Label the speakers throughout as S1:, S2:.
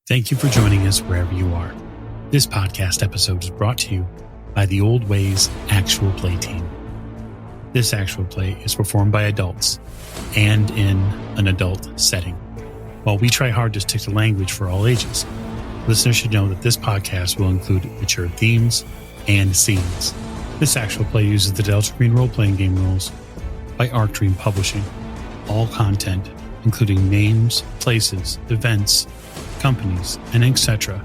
S1: Thank you for joining us wherever you are. This podcast episode is brought to you by the Old Ways Actual Play team. This actual play is performed by adults and in an adult setting. While we try hard to stick to language for all ages, listeners should know that this podcast will include mature themes and scenes. This actual play uses the Delta Green role-playing game rules by Arc Dream Publishing. All content, including names, places, events, companies, and etc.,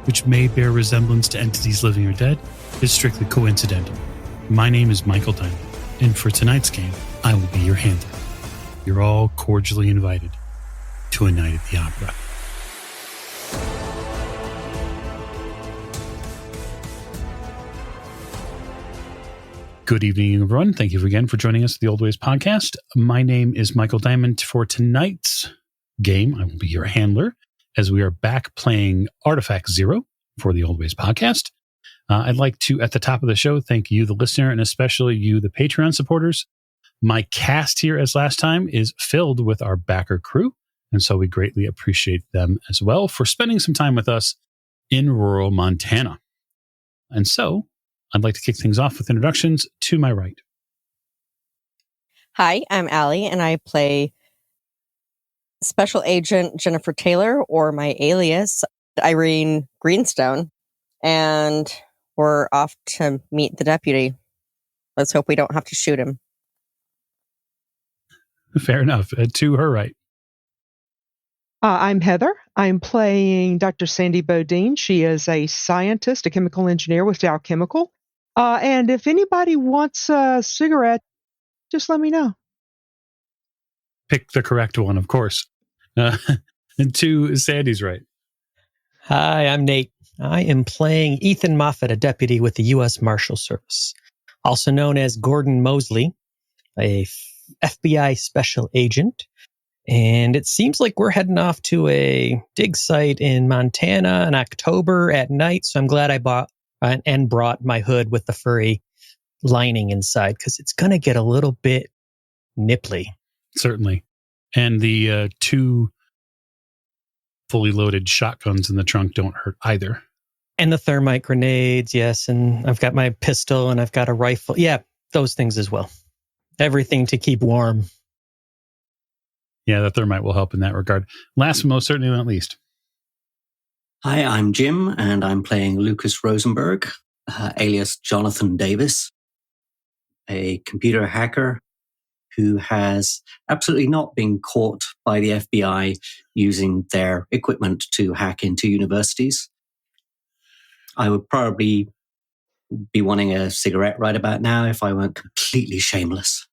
S1: which may bear resemblance to entities living or dead, is strictly coincidental. My name is Michael Diamond, and for tonight's game, I will be your handler. You're all cordially invited to a night at the opera. Good evening, everyone. Thank you again for joining us at the Old Ways podcast. My name is Michael Diamond. For tonight's game, I will be your handler as we are back playing Artifact Zero for the Old Ways podcast. I'd like to, at the top of the show, thank you, the listener, and especially you, the Patreon supporters. My cast here, as last time, is filled with our backer crew, and so we greatly appreciate them as well for spending some time with us in rural Montana. And so, I'd like to kick things off with introductions to my right.
S2: Hi, I'm Allie, and I play Special Agent Jennifer Taylor, or my alias, Irene Greenstone, and we're off to meet the deputy. Let's hope we don't have to shoot him.
S1: Fair enough. To her right.
S3: I'm Heather. I'm playing Dr. Sandy Bodine. She is a scientist, a chemical engineer with Dow Chemical. And if anybody wants a cigarette, just let me know.
S1: Pick the correct one, of course. And to Sandy's right.
S4: Hi, I'm Nate. I am playing Ethan Moffat, a deputy with the U.S. Marshal Service, also known as Gordon Mosley, a FBI special agent. And it seems like we're heading off to a dig site in Montana in October at night. So I'm glad I bought and brought my hood with the furry lining inside, because it's going to get a little bit nipply.
S1: Certainly. And the two fully loaded shotguns in the trunk don't hurt either.
S4: And the thermite grenades, yes. And I've got my pistol and I've got a rifle. Yeah, those things as well. Everything to keep warm.
S1: Yeah, the thermite will help in that regard. Last but most certainly not least.
S5: Hi, I'm Jim, and I'm playing Lucas Rosenberg, alias Jonathan Davis, a computer hacker who has absolutely not been caught by the FBI using their equipment to hack into universities. I would probably be wanting a cigarette right about now if I weren't completely shameless.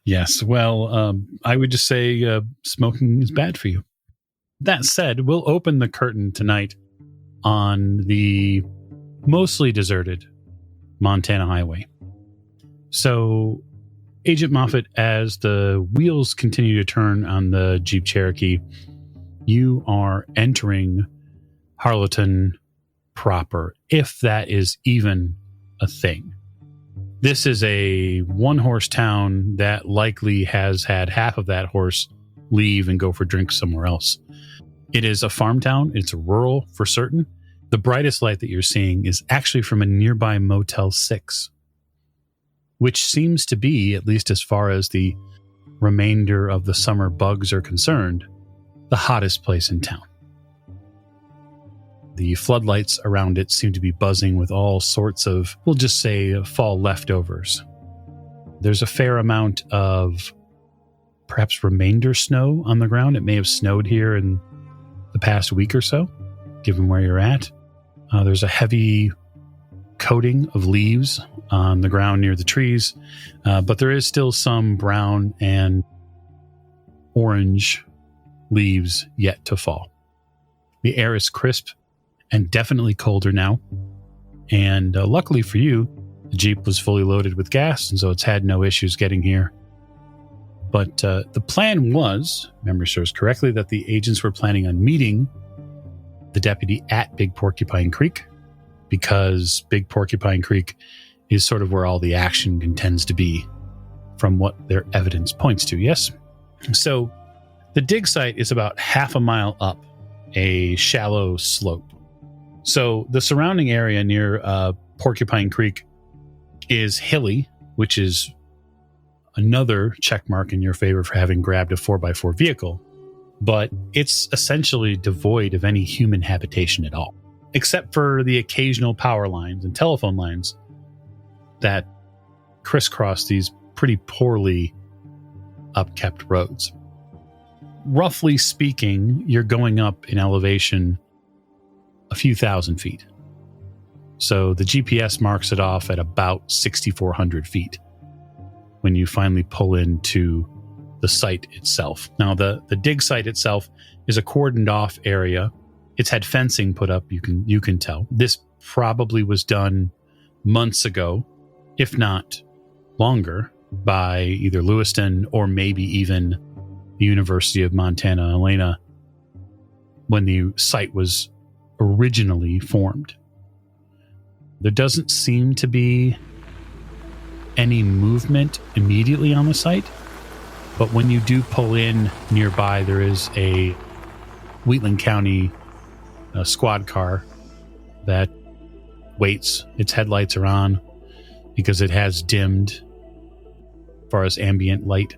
S1: Yes, well, I would just say smoking is bad for you. That said, we'll open the curtain tonight on the mostly deserted Montana highway. So, Agent Moffat, as the wheels continue to turn on the Jeep Cherokee, you are entering Harlowton proper, if that is even a thing. This is a one-horse town that likely has had half of that horse leave and go for drinks somewhere else. It is a farm town. It's rural for certain. The brightest light that you're seeing is actually from a nearby Motel 6, which seems to be, at least as far as the remainder of the summer bugs are concerned, the hottest place in town. The floodlights around it seem to be buzzing with all sorts of, we'll just say, fall leftovers. There's a fair amount of perhaps remainder snow on the ground. It may have snowed here in the past week or so, given where you're at. There's a heavy coating of leaves on the ground near the trees, but there is still some brown and orange leaves yet to fall. The air is crisp and definitely colder now, and luckily for you, the Jeep was fully loaded with gas, and so it's had no issues getting here. But the plan was, memory serves correctly, that the agents were planning on meeting the deputy at Big Porcupine Creek, because Big Porcupine Creek is sort of where all the action tends to be from what their evidence points to, yes? So the dig site is about half a mile up a shallow slope. So the surrounding area near Porcupine Creek is hilly, which is another check mark in your favor for having grabbed a 4x4 vehicle, but it's essentially devoid of any human habitation at all, except for the occasional power lines and telephone lines that crisscross these pretty poorly upkept roads. Roughly speaking, you're going up in elevation a few thousand feet. So the GPS marks it off at about 6,400 feet when you finally pull into the site itself. Now, the dig site itself is a cordoned off area. It's had fencing put up, you can tell. This probably was done months ago, if not longer, by either Lewiston or maybe even the University of Montana, Helena, when the site was originally formed. There doesn't seem to be any movement immediately on the site, but when you do pull in nearby, there is a Wheatland County squad car that waits. Its headlights are on because it has dimmed as far as ambient light.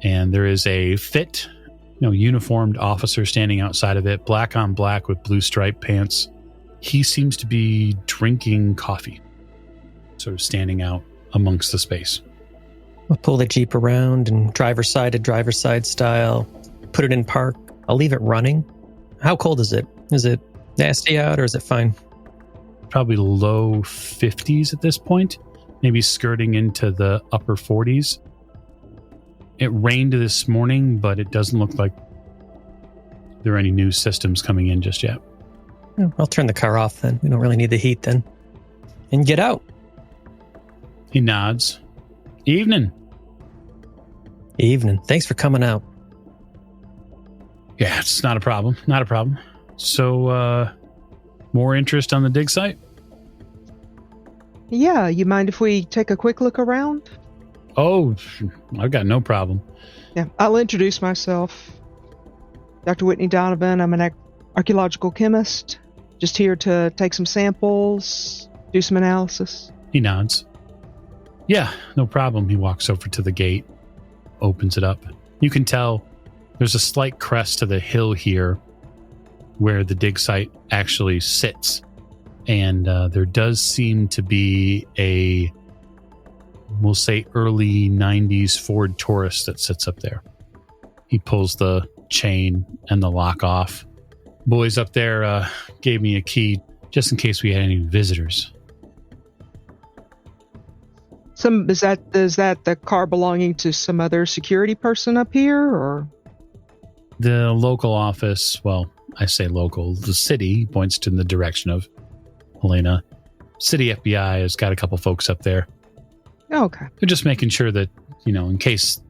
S1: And there is a fit, uniformed officer standing outside of it, black on black with blue striped pants. He seems to be drinking coffee, sort of standing out amongst the space.
S4: I'll pull the Jeep around and driver's side to driver's side style, put it in park. I'll leave it running. How cold is it? Is it nasty out or is it fine?
S1: Probably low 50s at this point, maybe skirting into the upper 40s. It rained this morning, but it doesn't look like there are any new systems coming in just yet.
S4: I'll turn the car off then. We don't really need the heat then. And get out.
S1: He nods. Evening.
S4: Evening. Thanks for coming out.
S1: Yeah, it's not a problem. Not a problem. So, more interest on the dig site?
S3: Yeah, you mind if we take a quick look around?
S1: Oh, I've got no problem.
S3: Yeah, I'll introduce myself. Dr. Whitney Donovan. I'm an archaeological chemist. Just here to take some samples, do some analysis.
S1: He nods. Yeah, no problem. He walks over to the gate, opens it up. You can tell there's a slight crest to the hill here where the dig site actually sits. And there does seem to be a, we'll say, early 90s Ford Taurus that sits up there. He pulls the chain and the lock off. Boys up there gave me a key just in case we had any visitors.
S3: Is that the car belonging to some other security person up here, or?
S1: The local office, well, I say local, the city points to the direction of Helena. City FBI has got a couple folks up there.
S3: Okay.
S1: They're just making sure that, in case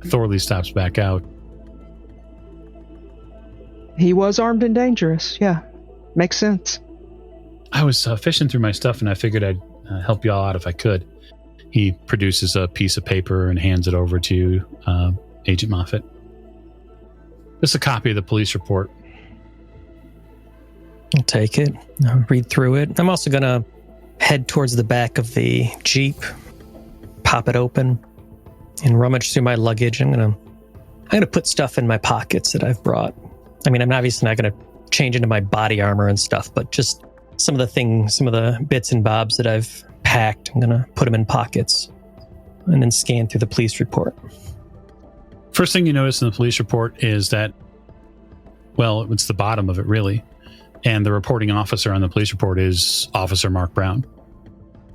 S1: Thorley stops back out.
S3: He was armed and dangerous. Yeah. Makes sense.
S1: I was fishing through my stuff and I figured I'd help y'all out if I could. He produces a piece of paper and hands it over to Agent Moffat. Just a copy of the police report.
S4: I'll take it. I'll read through it. I'm also going to head towards the back of the Jeep, pop it open, and rummage through my luggage. I'm going to put stuff in my pockets that I've brought. I mean, I'm obviously not going to change into my body armor and stuff, but just some of the bits and bobs that I've packed, I'm going to put them in pockets and then scan through the police report.
S1: First thing you notice in the police report is that, well, it's the bottom of it, really. And the reporting officer on the police report is Officer Mark Brown.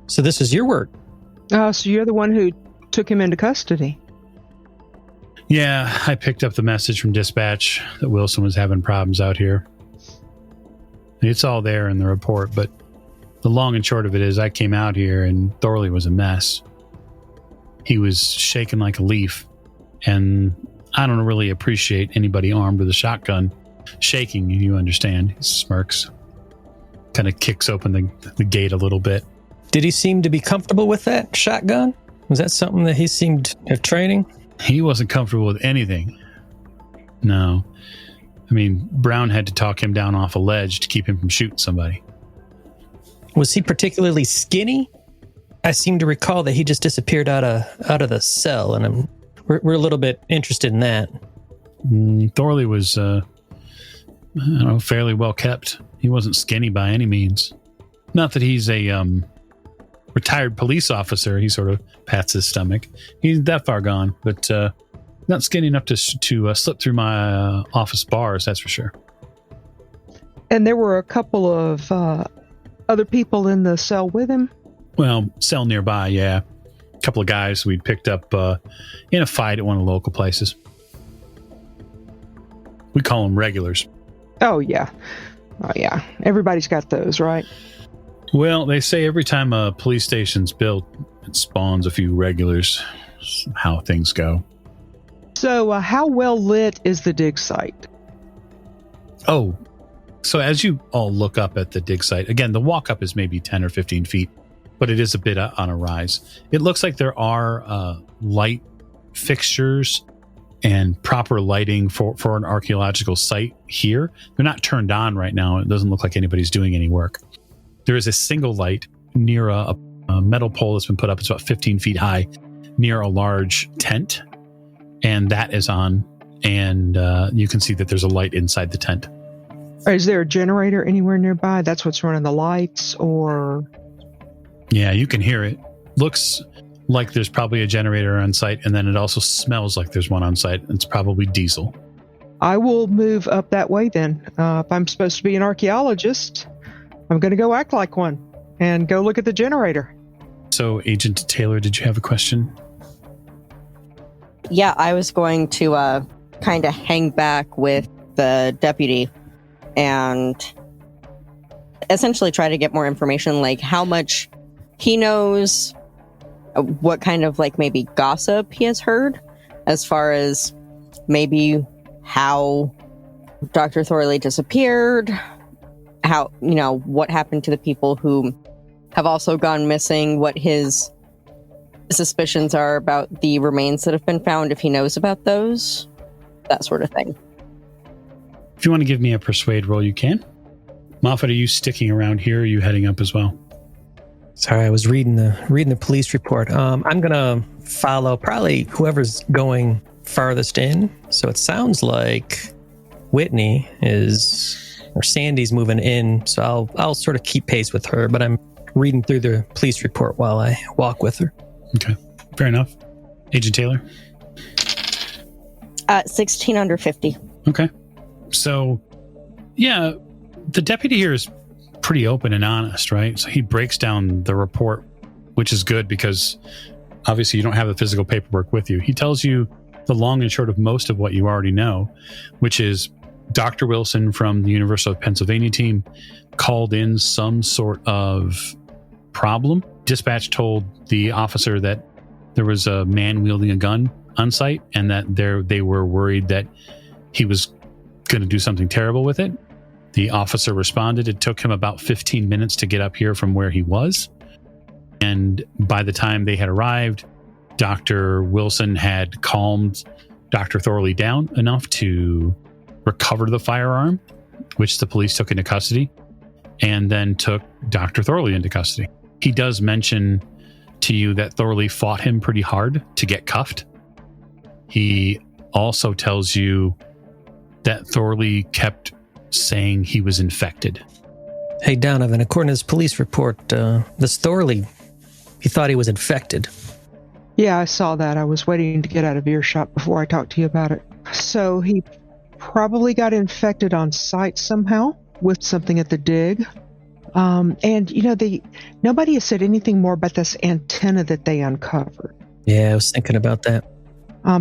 S4: So this is your work?
S3: So you're the one who took him into custody?
S1: Yeah, I picked up the message from dispatch that Wilson was having problems out here. It's all there in the report, but the long and short of it is I came out here and Thorley was a mess. He was shaking like a leaf, and I don't really appreciate anybody armed with a shotgun shaking, you understand. He smirks, kind of kicks open the gate a little bit.
S4: Did he seem to be comfortable with that shotgun? Was that something that he seemed to have training?
S1: He wasn't comfortable with anything. No. I mean, Brown had to talk him down off a ledge to keep him from shooting somebody.
S4: Was he particularly skinny? I seem to recall that he just disappeared out of the cell, and we're a little bit interested in that.
S1: Thorley was, fairly well kept. He wasn't skinny by any means. Not that he's a retired police officer. He sort of pats his stomach. He's that far gone, but not skinny enough to slip through my office bars, that's for sure.
S3: And there were a couple of other people in the cell with him?
S1: Well, cell nearby, yeah. A couple of guys we'd picked up in a fight at one of the local places. We call them regulars.
S3: Oh, yeah. Everybody's got those, right?
S1: Well, they say every time a police station's built, it spawns a few regulars. That's how things go.
S3: So, how well lit is the dig site?
S1: Oh, so as you all look up at the dig site, again, the walk up is maybe 10 or 15 feet, but it is a bit on a rise. It looks like there are light fixtures and proper lighting for an archaeological site here. They're not turned on right now. It doesn't look like anybody's doing any work. There is a single light near a metal pole that's been put up. It's about 15 feet high near a large tent, and that is on, and you can see that there's a light inside the tent.
S3: Is there a generator anywhere nearby? That's what's running the lights, or?
S1: Yeah, you can hear it. Looks like there's probably a generator on site, and then it also smells like there's one on site. It's probably diesel.
S3: I will move up that way then. If I'm supposed to be an archaeologist, I'm going to go act like one and go look at the generator.
S1: So, Agent Taylor, did you have a question?
S2: Yeah, I was going to kind of hang back with the deputy and essentially try to get more information, like how much he knows, what kind of like maybe gossip he has heard, as far as maybe how Dr. Thorley disappeared, how, what happened to the people who have also gone missing, what his suspicions are about the remains that have been found, if he knows about those, that sort of thing.
S1: If you want to give me a persuade roll, you can. Moffat, are you sticking around here, or are you heading up as well?
S4: Sorry, I was reading the police report. I'm gonna follow probably whoever's going farthest in. So it sounds like Whitney or Sandy's moving in. So I'll sort of keep pace with her, but I'm reading through the police report while I walk with her.
S1: Okay, fair enough. Agent Taylor?
S2: 16 under 50.
S1: Okay. So, yeah, the deputy here is pretty open and honest, right? So he breaks down the report, which is good because obviously you don't have the physical paperwork with you. He tells you the long and short of most of what you already know, which is Dr. Wilson from the University of Pennsylvania team called in some sort of problem. Dispatch told the officer that there was a man wielding a gun on site and that they were worried that he was going to do something terrible with it. The officer responded. It took him about 15 minutes to get up here from where he was. And by the time they had arrived, Dr. Wilson had calmed Dr. Thorley down enough to recover the firearm, which the police took into custody, and then took Dr. Thorley into custody. He does mention to you that Thorley fought him pretty hard to get cuffed. He also tells you that Thorley kept saying he was infected.
S4: Hey, Donovan, according to this police report, this Thorley, he thought he was infected.
S3: Yeah, I saw that. I was waiting to get out of earshot before I talked to you about it. So he probably got infected on site somehow with something at the dig. And, nobody has said anything more about this antenna that they uncovered.
S4: Yeah, I was thinking about that.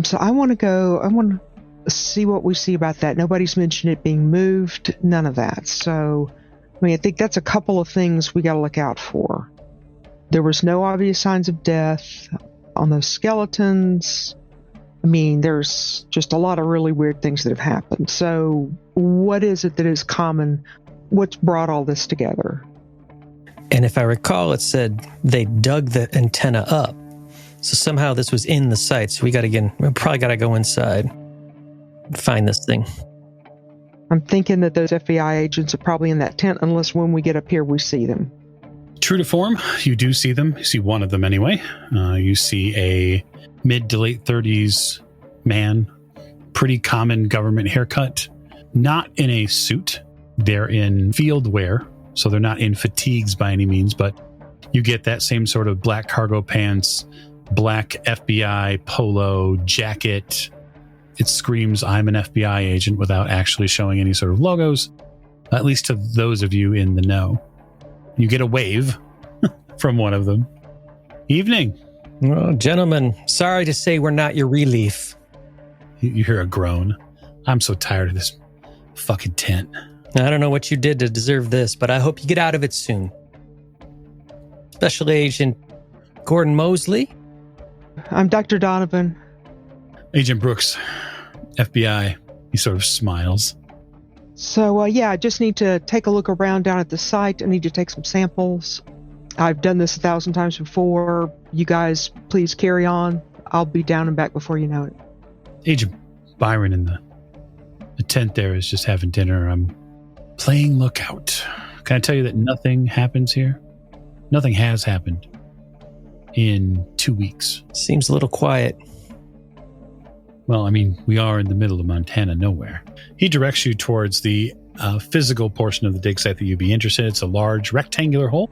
S3: So I want to see what we see about that. Nobody's mentioned it being moved, none of that. So, I think that's a couple of things we got to look out for. There was no obvious signs of death on those skeletons. There's just a lot of really weird things that have happened. So what is it that is common? What's brought all this together?
S4: And if I recall, it said they dug the antenna up. So somehow this was in the site. So we probably got to go inside and find this thing.
S3: I'm thinking that those FBI agents are probably in that tent, unless when we get up here we see them.
S1: True to form, you do see them. You see one of them anyway. You see a mid to late 30s man, pretty common government haircut, not in a suit. They're in field wear, so they're not in fatigues by any means, but you get that same sort of black cargo pants, black FBI polo jacket. It screams, I'm an FBI agent, without actually showing any sort of logos, at least to those of you in the know. You get a wave from one of them. Evening.
S4: Well, gentlemen, sorry to say we're not your relief.
S1: You hear a groan. I'm so tired of this fucking tent.
S4: I don't know what you did to deserve this, but I hope you get out of it soon. Special Agent Gordon Mosley?
S3: I'm Dr. Donovan.
S1: Agent Brooks, FBI. He sort of smiles.
S3: So, I just need to take a look around down at the site. I need to take some samples. I've done this 1,000 times before. You guys, please carry on. I'll be down and back before you know it.
S1: Agent Byron in the tent there is just having dinner. I'm playing lookout. Can I tell you that nothing happens here? Nothing has happened in 2 weeks.
S4: Seems a little quiet.
S1: Well, I mean, we are in the middle of Montana nowhere. He directs you towards the physical portion of the dig site that you'd be interested in. It's a large rectangular hole.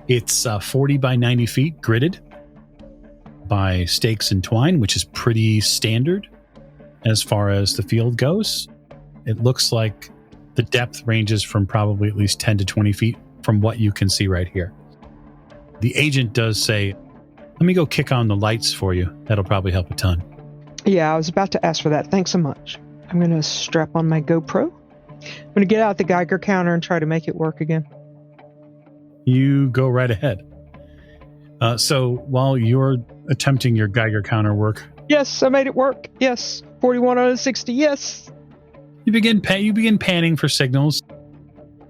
S1: It's 40 by 90 feet, gridded by stakes and twine, which is pretty standard as far as the field goes. It looks like the depth ranges from probably at least 10 to 20 feet from what you can see right here. The agent does say, let me go kick on the lights for you. That'll probably help a ton.
S3: Yeah, I was about to ask for that. Thanks so much. I'm going to strap on my GoPro. I'm going to get out the Geiger counter and try to make it work again.
S1: You go right ahead. So while you're attempting your Geiger counter work...
S3: Yes, I made it work. Yes. 41 out of 60. Yes.
S1: You begin panning for signals.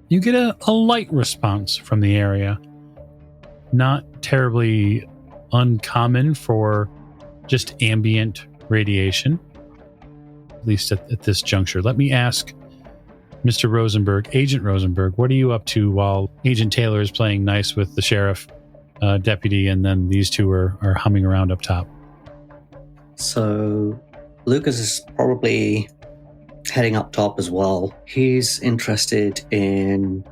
S1: You get a light response from the area. Not terribly uncommon for just ambient radiation, at least at this juncture. Let me ask Mr. Rosenberg, Agent Rosenberg, what are you up to while Agent Taylor is playing nice with the sheriff deputy, and then these two are humming around up top?
S5: So Lucas is probably heading up top as well. He's interested in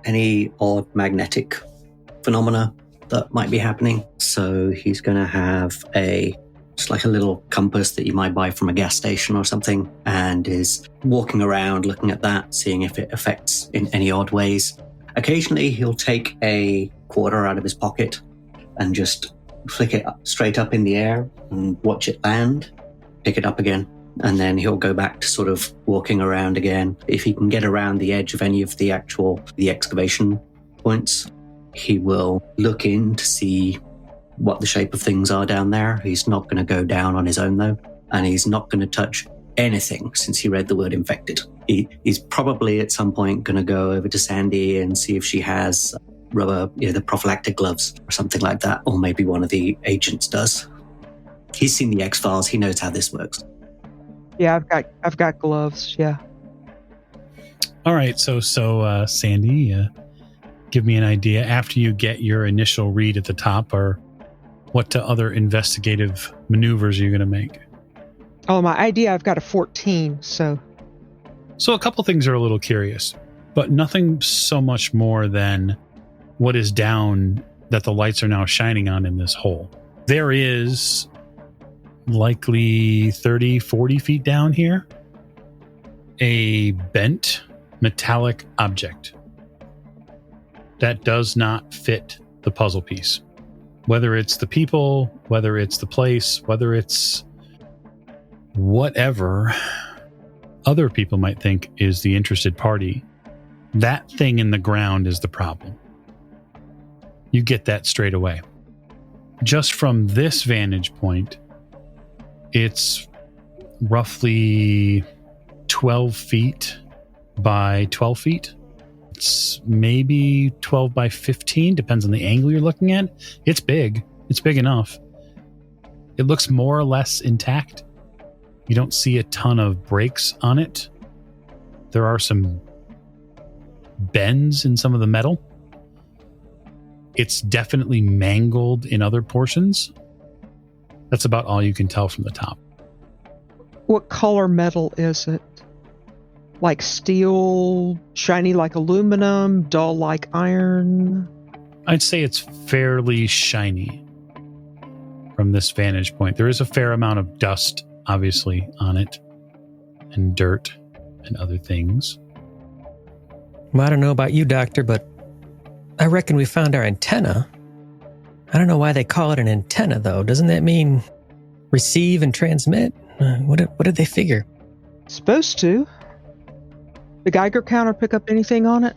S5: any odd magnetic phenomena that might be happening. So he's going to have just like a little compass that you might buy from a gas station or something, and is walking around looking at that, seeing if it affects in any odd ways. Occasionally he'll take a quarter out of his pocket and just flick it straight up in the air and watch it land, pick it up again, and then he'll go back to sort of walking around again. If he can get around the edge of any of the excavation points, he will look in to see what the shape of things are down there. He's not going to go down on his own though, and he's not going to touch anything since he read the word infected. He's probably at some point going to go over to Sandy and see if she has rubber, the prophylactic gloves or something like that, or maybe one of the agents does. He's seen the X-Files. He knows how this works.
S3: Yeah, I've got gloves. Yeah.
S1: All right. So Sandy, give me an idea after you get your initial read at the top, or what other investigative maneuvers are you going to make?
S3: Oh, my idea, I've got a 14, so...
S1: So a couple things are a little curious, but nothing so much more than what is down that the lights are now shining on in this hole. There is likely 30, 40 feet down here, a bent metallic object that does not fit the puzzle piece. Whether it's the people, whether it's the place, whether it's whatever other people might think is the interested party, that thing in the ground is the problem. You get that straight away. Just from this vantage point, it's roughly 12 feet by 12 feet. It's maybe 12 by 15, depends on the angle you're looking at. It's big. It's big enough. It looks more or less intact. You don't see a ton of breaks on it. There are some bends in some of the metal. It's definitely mangled in other portions. That's about all you can tell from the top.
S3: What color metal is it? Like steel, shiny like aluminum, dull like iron?
S1: I'd say it's fairly shiny from this vantage point. There is a fair amount of dust, obviously, on it, and dirt and other things.
S4: Well, I don't know about you, Doctor, but I reckon we found our antenna. I don't know why they call it an antenna, though. Doesn't that mean receive and transmit? What did they figure?
S3: Supposed to. The Geiger counter pick up anything on it?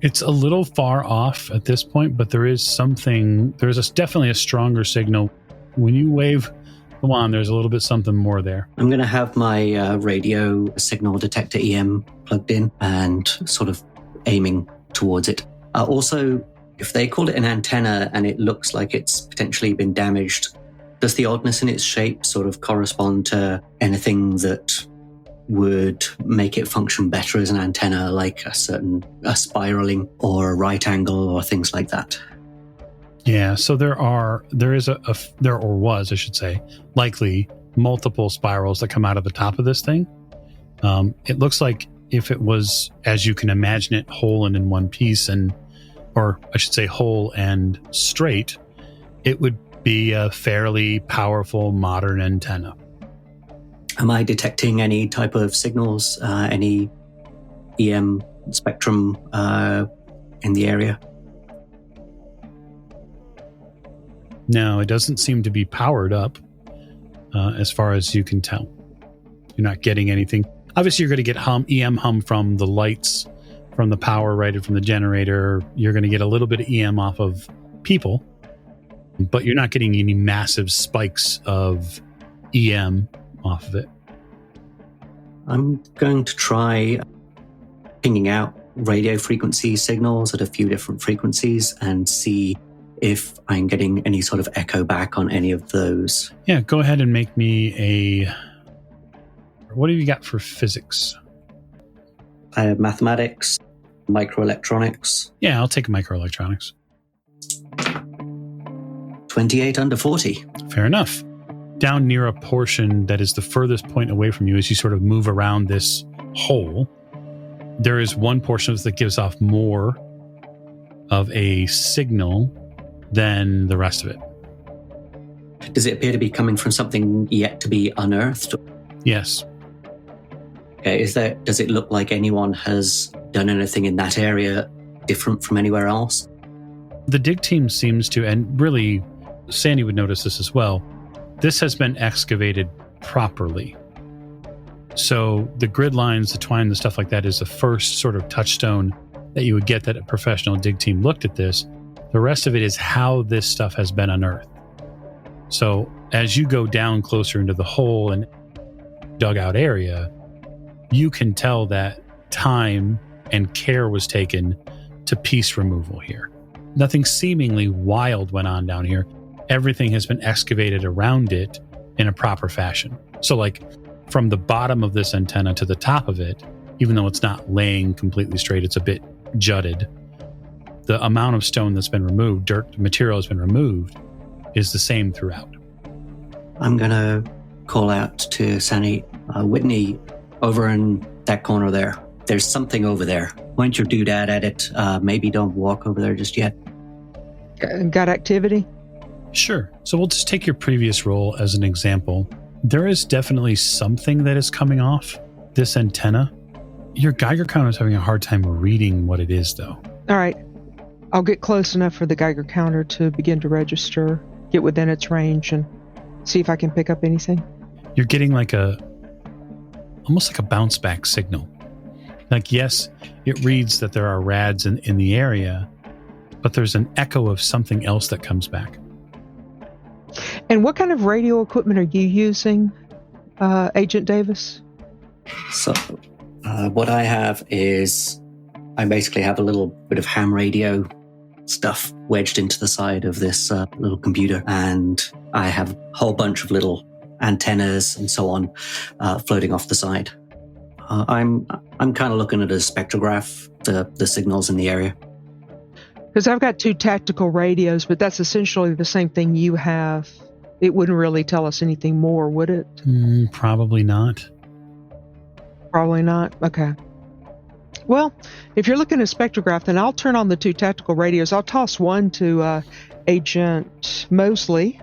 S1: It's a little far off at this point, but there is something. Definitely a stronger signal. When you wave the wand, there's a little bit something more there.
S5: I'm going to have my radio signal detector EM plugged in and sort of aiming towards it. Also, if they call it an antenna and it looks like it's potentially been damaged, does the oddness in its shape sort of correspond to anything that would make it function better as an antenna, like a spiraling or a right angle or things like that?
S1: Yeah, so there was, I should say, likely multiple spirals that come out of the top of this thing. It looks like if it was, as you can imagine it, whole and in one piece, or I should say whole and straight, it would be a fairly powerful modern antenna.
S5: Am I detecting any type of signals, any EM spectrum in the area?
S1: No, it doesn't seem to be powered up as far as you can tell. You're not getting anything. Obviously, you're going to get EM hum from the lights, from the power rated from the generator. You're going to get a little bit of EM off of people, but you're not getting any massive spikes of EM off of it.
S5: I'm going to try pinging out radio frequency signals at a few different frequencies and see if I'm getting any sort of echo back on any of those.
S1: Yeah, go ahead and make me what have you got for physics?
S5: I have mathematics, microelectronics.
S1: Yeah, I'll take microelectronics.
S5: 28 under 40.
S1: Fair enough. Down near a portion that is the furthest point away from you as you sort of move around this hole, there is one portion of this that gives off more of a signal than the rest of it.
S5: Does it appear to be coming from something yet to be unearthed?
S1: Yes.
S5: Okay, does it look like anyone has done anything in that area different from anywhere else?
S1: The dig team seems to, and really Sandy would notice this as well, this has been excavated properly. So the grid lines, the twine, the stuff like that is the first sort of touchstone that you would get that a professional dig team looked at this. The rest of it is how this stuff has been unearthed. So as you go down closer into the hole and dugout area, you can tell that time and care was taken to piece removal here. Nothing seemingly wild went on down here. Everything has been excavated around it in a proper fashion. So like from the bottom of this antenna to the top of it, even though it's not laying completely straight, it's a bit jutted. The amount of stone that's been removed, dirt material has been removed, is the same throughout.
S5: I'm going to call out to Sandy, Whitney, over in that corner there. There's something over there. Point your doodad at it. Maybe don't walk over there just yet.
S3: Got activity?
S1: Sure. So we'll just take your previous roll as an example. There is definitely something that is coming off this antenna. Your Geiger counter is having a hard time reading what it is, though.
S3: All right. I'll get close enough for the Geiger counter to begin to register, get within its range, and see if I can pick up anything.
S1: You're getting almost like a bounce back signal. Like, yes, it reads that there are rads in the area, but there's an echo of something else that comes back.
S3: And what kind of radio equipment are you using, Agent Davis?
S5: So, what I have is, I basically have a little bit of ham radio stuff wedged into the side of this little computer, and I have a whole bunch of little antennas and so on floating off the side. I'm kind of looking at a spectrograph, the signals in the area.
S3: Because I've got 2 tactical radios, but that's essentially the same thing you have. It wouldn't really tell us anything more, would it?
S1: Probably not.
S3: Probably not. Okay. Well, if you're looking at spectrograph, then I'll turn on the 2 tactical radios. I'll toss one to Agent Mosley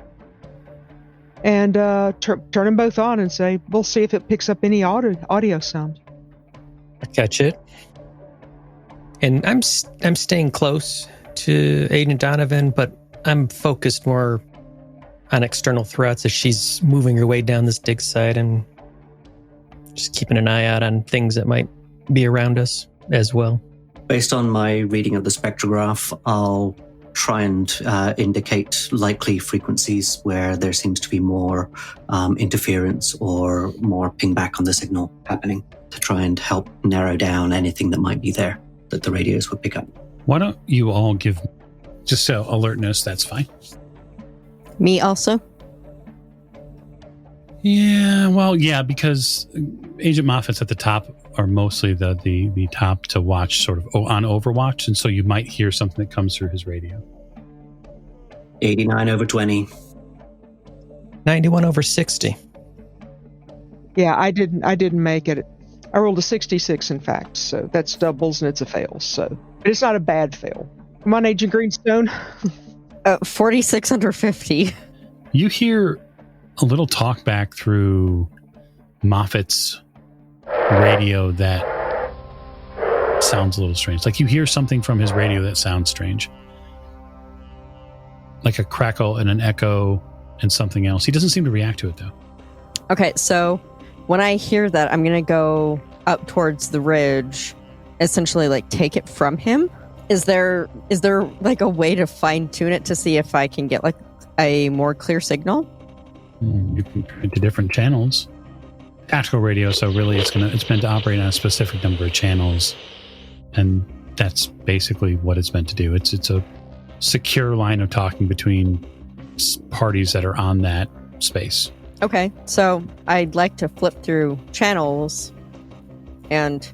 S3: and turn them both on and say, we'll see if it picks up any audio sound.
S4: I catch it. And I'm staying close to Agent Donovan, but I'm focused more on external threats as she's moving her way down this dig site and just keeping an eye out on things that might be around us as well.
S5: Based on my reading of the spectrograph, I'll try and indicate likely frequencies where there seems to be more interference or more ping back on the signal happening to try and help narrow down anything that might be there that the radios would pick up.
S1: Why don't you all give just alertness? That's fine.
S2: Me also?
S1: Yeah, well, yeah, because Agent Moffat's at the top, or mostly the top to watch sort of on Overwatch, and so you might hear something that comes through his radio.
S5: 89/20.
S4: 91/60.
S3: Yeah, I didn't make it. I rolled a 66, in fact, so that's doubles and it's a fail. So it's not a bad fail. Come on, Agent Greenstone.
S2: 46 under 50.
S1: You hear a little talk back through Moffat's radio that sounds a little strange. Like you hear something from his radio that sounds strange. Like a crackle and an echo and something else. He doesn't seem to react to it, though.
S2: Okay, so when I hear that, I'm going to go up towards the ridge, essentially like take it from him. Is there like a way to fine tune it to see if I can get like a more clear signal?
S1: You can turn it to different channels. Tactical radio, so really it's meant to operate on a specific number of channels, and that's basically what it's meant to do. It's a secure line of talking between parties that are on that space.
S2: Okay, so I'd like to flip through channels and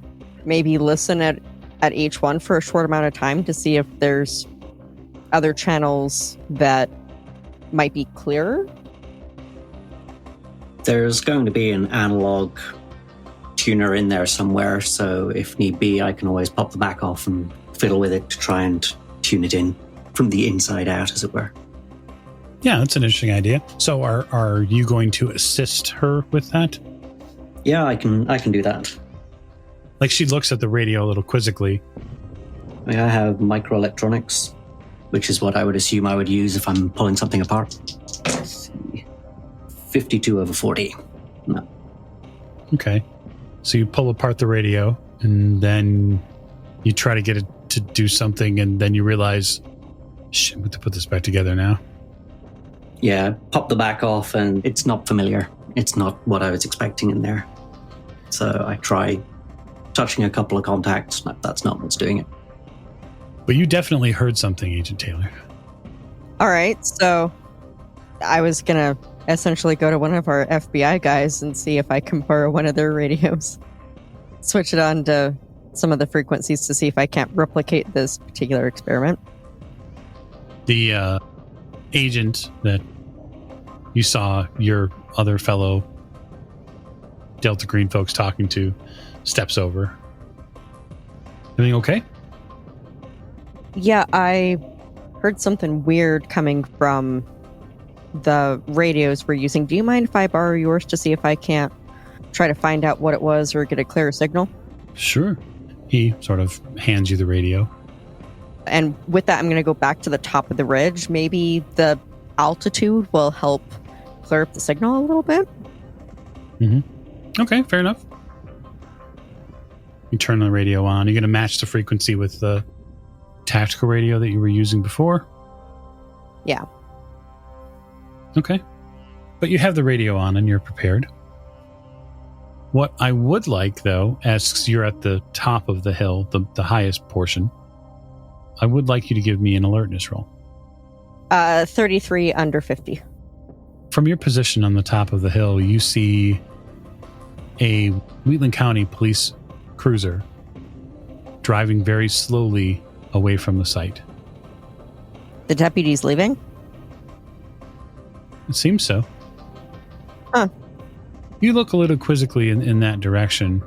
S2: maybe listen at each one for a short amount of time to see if there's other channels that might be clearer.
S5: There's going to be an analog tuner in there somewhere, so if need be, I can always pop the back off and fiddle with it to try and tune it in from the inside out, as it were.
S1: Yeah, that's an interesting idea. So are you going to assist her with that?
S5: Yeah, I can do that.
S1: Like she looks at the radio a little quizzically.
S5: I have microelectronics, which is what I would assume I would use if I'm pulling something apart. Let's see. 52/40. No.
S1: Okay. So you pull apart the radio and then you try to get it to do something, and then you realize, shit, we have to put this back together now.
S5: Yeah, pop the back off and it's not familiar. It's not what I was expecting in there. So I try touching a couple of contacts. That's not what's doing it.
S1: But you definitely heard something, Agent Taylor.
S2: All right, so I was going to essentially go to one of our FBI guys and see if I can borrow one of their radios. Switch it on to some of the frequencies to see if I can't replicate this particular experiment.
S1: The agent that you saw your other fellow Delta Green folks talking to steps over. Everything okay?
S2: Yeah, I heard something weird coming from the radios we're using. Do you mind if I borrow yours to see if I can't try to find out what it was or get a clearer signal?
S1: Sure. He sort of hands you the radio.
S2: And with that, I'm going to go back to the top of the ridge. Maybe the altitude will help clear up the signal a little bit.
S1: Mm-hmm. Okay, fair enough. You turn the radio on. You're going to match the frequency with the tactical radio that you were using before?
S2: Yeah.
S1: Okay. But you have the radio on and you're prepared. What I would like, though, as you're at the top of the hill, the highest portion, I would like you to give me an alertness roll.
S2: 33 under 50.
S1: From your position on the top of the hill, you see a Wheatland County police cruiser driving very slowly away from the site.
S2: The deputy's leaving?
S1: It seems so.
S2: Huh.
S1: You look a little quizzically in that direction,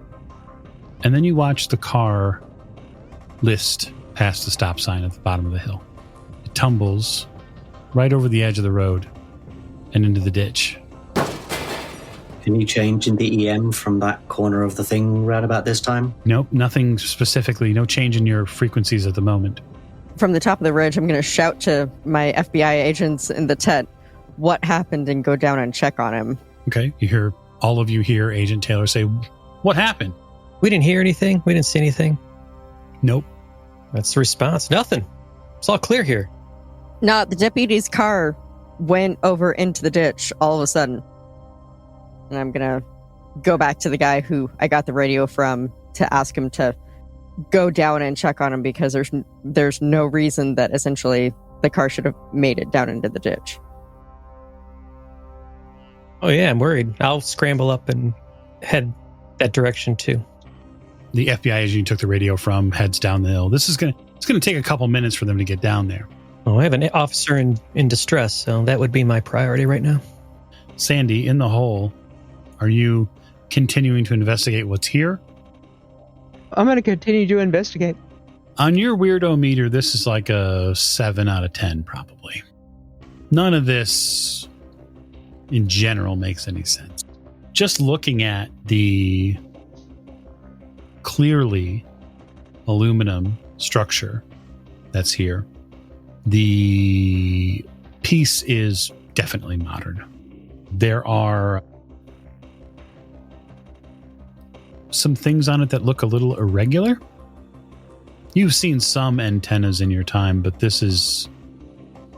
S1: and then you watch the car list past the stop sign at the bottom of the hill. It tumbles right over the edge of the road and into the ditch.
S5: Any change in the EM from that corner of the thing right about this time?
S1: Nope, nothing specifically. No change in your frequencies at the moment.
S2: From the top of the ridge, I'm going to shout to my FBI agents in the tent what happened and go down and check on him.
S1: Okay, all of you hear Agent Taylor say, "What happened?"
S4: We didn't hear anything. We didn't see anything.
S1: Nope.
S4: That's the response. Nothing. It's all clear here.
S2: No, the deputy's car went over into the ditch all of a sudden. And I'm going to go back to the guy who I got the radio from to ask him to go down and check on him because there's no reason that essentially the car should have made it down into the ditch.
S4: Oh, yeah, I'm worried. I'll scramble up and head that direction, too.
S1: The FBI agent you took the radio from heads down the hill. It's going to take a couple minutes for them to get down there.
S4: Oh, I have an officer in distress, so that would be my priority right now.
S1: Sandy, in the hole, are you continuing to investigate what's here?
S3: I'm going to continue to investigate.
S1: On your weirdo meter, this is like a 7 out of 10, probably. None of this, in general, makes any sense. Just looking at the clearly aluminum structure that's here, the piece is definitely modern. There are some things on it that look a little irregular. You've seen some antennas in your time, but this is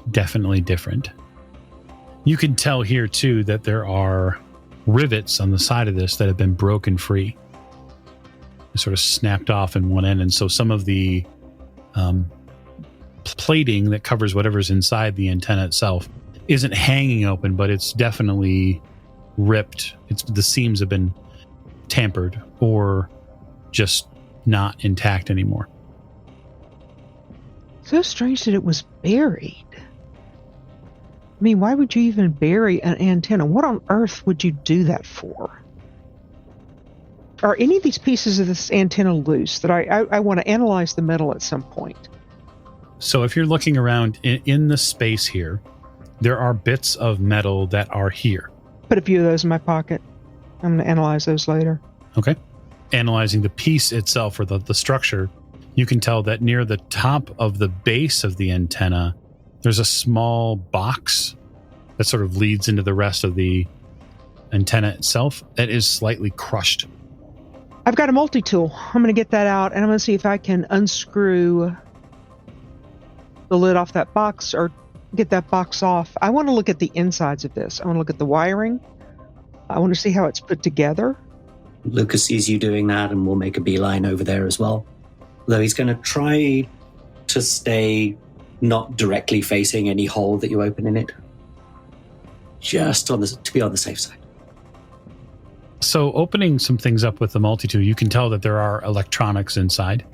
S1: definitely different. You can tell here, too, that there are rivets on the side of this that have been broken free. They sort of snapped off in one end, and so some of the plating that covers whatever's inside the antenna itself isn't hanging open, but it's definitely ripped. The seams have been tampered or just not intact anymore.
S3: So strange that it was buried. I mean, why would you even bury an antenna? What on earth would you do that for? Are any of these pieces of this antenna loose that I want to analyze the metal at some point?
S1: So if you're looking around in the space here, there are bits of metal that are here.
S3: Put a few of those in my pocket. I'm going to analyze those later.
S1: Okay. Analyzing the piece itself or the structure, you can tell that near the top of the base of the antenna, there's a small box that sort of leads into the rest of the antenna itself that is slightly crushed.
S3: I've got a multi-tool. I'm going to get that out, and I'm going to see if I can unscrew the lid off that box or get that box off. I want to look at the insides of this. I want to look at the wiring. I want to see how it's put together.
S5: Lucas sees you doing that and will make a beeline over there as well. Though he's going to try to stay not directly facing any hole that you open in it. Just to be on the safe side.
S1: So opening some things up with the multi-tool, you can tell that there are electronics inside.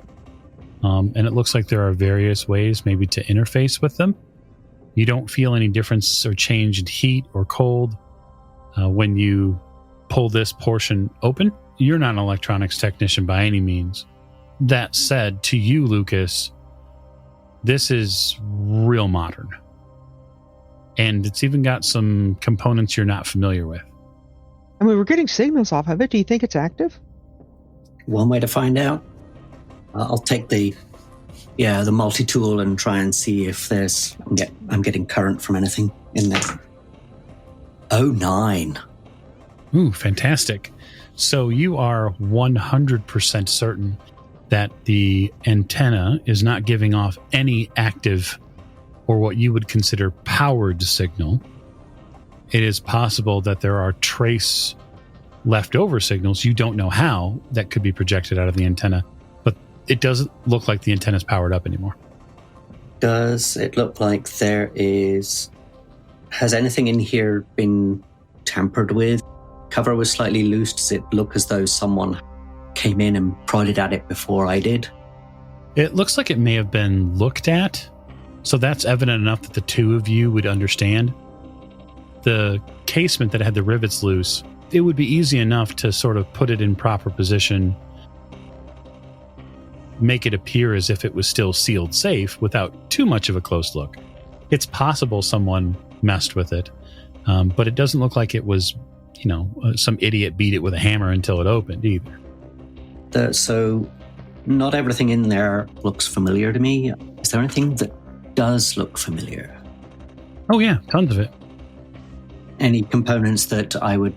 S1: And it looks like there are various ways maybe to interface with them. You don't feel any difference or change in heat or cold when you pull this portion open. You're not an electronics technician by any means. That said, to you, Lucas, this is real modern. And it's even got some components you're not familiar with.
S3: I mean, we're getting signals off of it. Do you think it's active?
S5: One way to find out. I'll take the multi-tool and try and see if I'm getting current from anything in there. 09.
S1: Ooh, fantastic. So you are 100% certain that the antenna is not giving off any active or what you would consider powered signal. It is possible that there are trace leftover signals, you don't know how, that could be projected out of the antenna, but it doesn't look like the antenna is powered up anymore.
S5: Does it look like has anything in here been tampered with? cover was slightly loose, does it look as though someone came in and prodded at it before I did?
S1: It looks like it may have been looked at, so that's evident enough that the two of you would understand. The casement that had the rivets loose, it would be easy enough to sort of put it in proper position, make it appear as if it was still sealed safe without too much of a close look. It's possible someone messed with it, but it doesn't look like it was, some idiot beat it with a hammer until it opened either.
S5: So not everything in there looks familiar to me. Is there anything that does look familiar?
S1: Oh yeah, tons of it.
S5: Any components that I would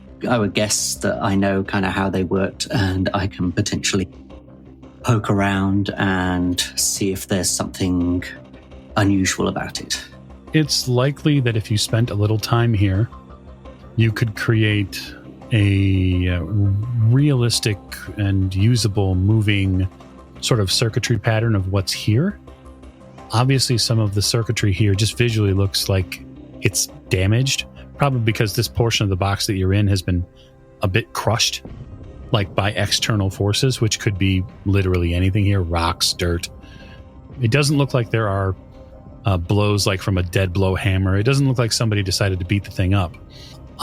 S5: guess that I know kind of how they worked, and I can potentially poke around and see if there's something unusual about it.
S1: It's likely that if you spent a little time here, you could create a realistic and usable moving sort of circuitry pattern of what's here. Obviously, some of the circuitry here just visually looks like it's damaged, probably because this portion of the box that you're in has been a bit crushed, like by external forces, which could be literally anything here, rocks, dirt. It doesn't look like there are blows like from a dead blow hammer. It doesn't look like somebody decided to beat the thing up.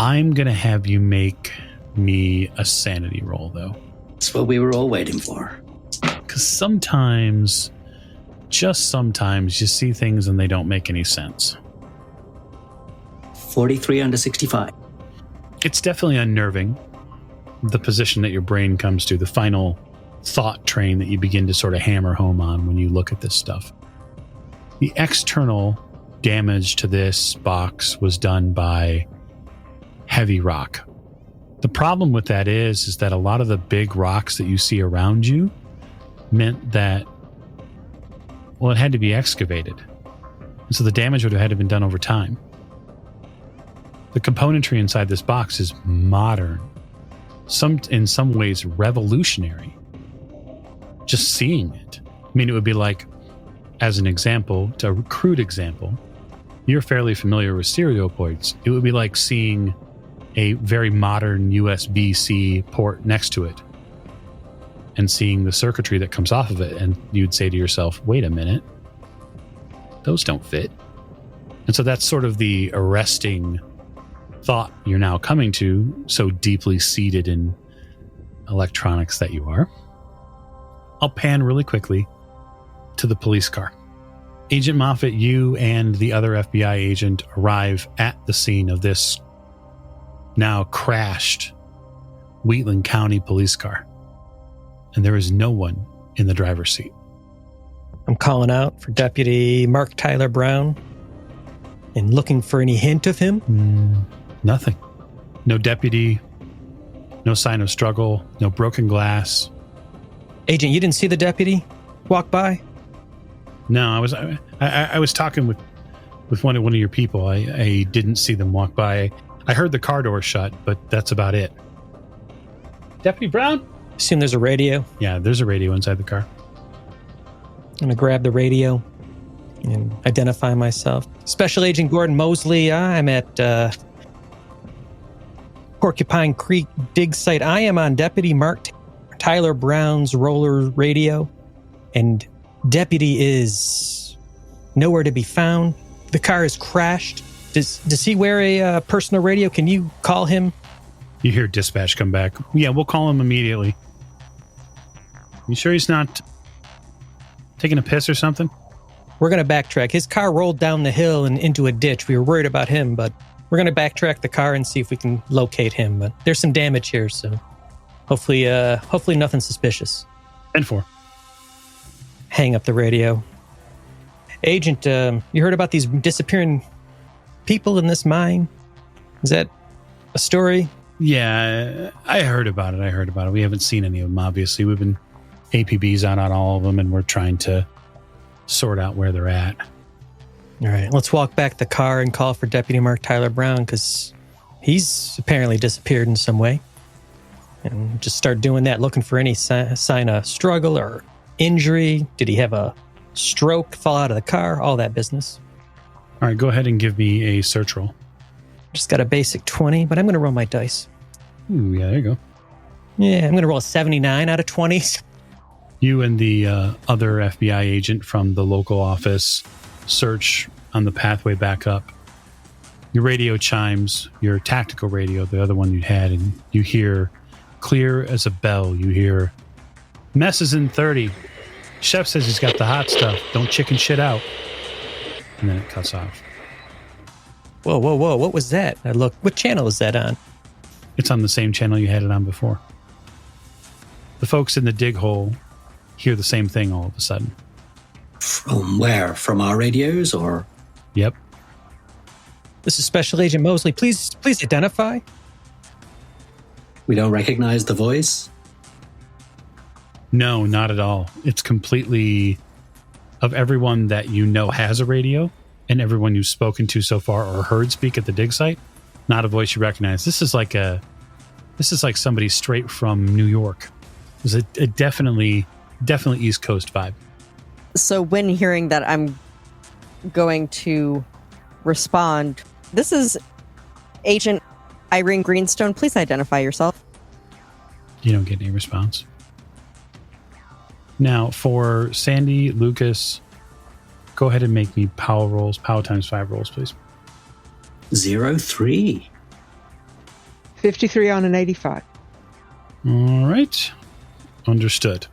S1: I'm going to have you make me a sanity roll, though.
S5: That's what we were all waiting for.
S1: Because sometimes, just sometimes, you see things and they don't make any sense.
S5: 43 under 65.
S1: It's definitely unnerving, the position that your brain comes to, the final thought train that you begin to sort of hammer home on when you look at this stuff. The external damage to this box was done by heavy rock. The problem with that is that a lot of the big rocks that you see around you meant that, well, it had to be excavated. And so the damage would have had to have been done over time. The componentry inside this box is modern, in some ways revolutionary. Just seeing it. I mean, it would be like, as an example, a crude example, you're fairly familiar with stereopods. It would be like seeing a very modern USB-C port next to it and seeing the circuitry that comes off of it. And you'd say to yourself, wait a minute, those don't fit. And so that's sort of the arresting thought you're now coming to, so deeply seated in electronics that you are. I'll pan really quickly to the police car. Agent Moffat, you and the other FBI agent arrive at the scene of this now crashed Wheatland County police car. And there is no one in the driver's seat.
S4: I'm calling out for Deputy Mark Tyler Brown and looking for any hint of him.
S1: Nothing. No deputy, no sign of struggle, no broken glass.
S4: Agent, you didn't see the deputy walk by?
S1: No, I was talking with one of your people. I didn't see them walk by. I heard the car door shut, but that's about it. Deputy Brown?
S4: Assume there's a radio.
S1: Yeah, there's a radio inside the car.
S4: I'm going to grab the radio and identify myself. Special Agent Gordon Mosley. I'm at Porcupine Creek dig site. I am on Deputy Mark Tyler Brown's roller radio, and Deputy is nowhere to be found. The car is crashed. Does he wear a personal radio? Can you call him?
S1: You hear dispatch come back. Yeah, we'll call him immediately. You sure he's not taking a piss or something?
S4: We're going to backtrack. His car rolled down the hill and into a ditch. We were worried about him, but we're going to backtrack the car and see if we can locate him. But there's some damage here, so hopefully nothing suspicious.
S1: 10-4.
S4: Hang up the radio. Agent, you heard about these disappearing people in this mine? Is that a story?
S1: Yeah, I heard about it. We haven't seen any of them, obviously. We've been APBs on all of them, and we're trying to sort out where they're at.
S4: All right, let's walk back the car and call for Deputy Mark Tyler Brown, because he's apparently disappeared in some way. And just start doing that, looking for any sign of struggle or injury. Did he have a stroke, fall out of the car? All that business.
S1: All right, go ahead and give me a search roll.
S4: Just got a basic 20, but I'm going to roll my dice.
S1: Ooh, yeah, there you go.
S4: Yeah, I'm going to roll a 79 out of 20s.
S1: You and the other FBI agent from the local office search on the pathway back up. Your radio chimes, your tactical radio, the other one you had, and you hear clear as a bell. You hear, "Mess is in 30. Chef says he's got the hot stuff. Don't chicken shit out." And then it cuts off.
S4: Whoa, whoa, whoa. What was that? I look. What channel is that on?
S1: It's on the same channel you had it on before. The folks in the dig hole hear the same thing all of a sudden.
S5: From where? From our radios, or?
S1: Yep.
S4: This is Special Agent Mosley. Please identify.
S5: We don't recognize the voice?
S1: No, not at all. It's completely, of everyone that you know has a radio and everyone you've spoken to so far or heard speak at the dig site, not a voice you recognize. This is like somebody straight from New York. It's a definitely East Coast vibe.
S2: So when hearing that, I'm going to respond. This is Agent Irene Greenstone. Please identify yourself.
S1: You don't get any response. Now, for Sandy, Lucas, go ahead and make me power rolls. Power times 5 rolls, please.
S5: 03.
S3: 53 on an 85.
S1: All right. Understood.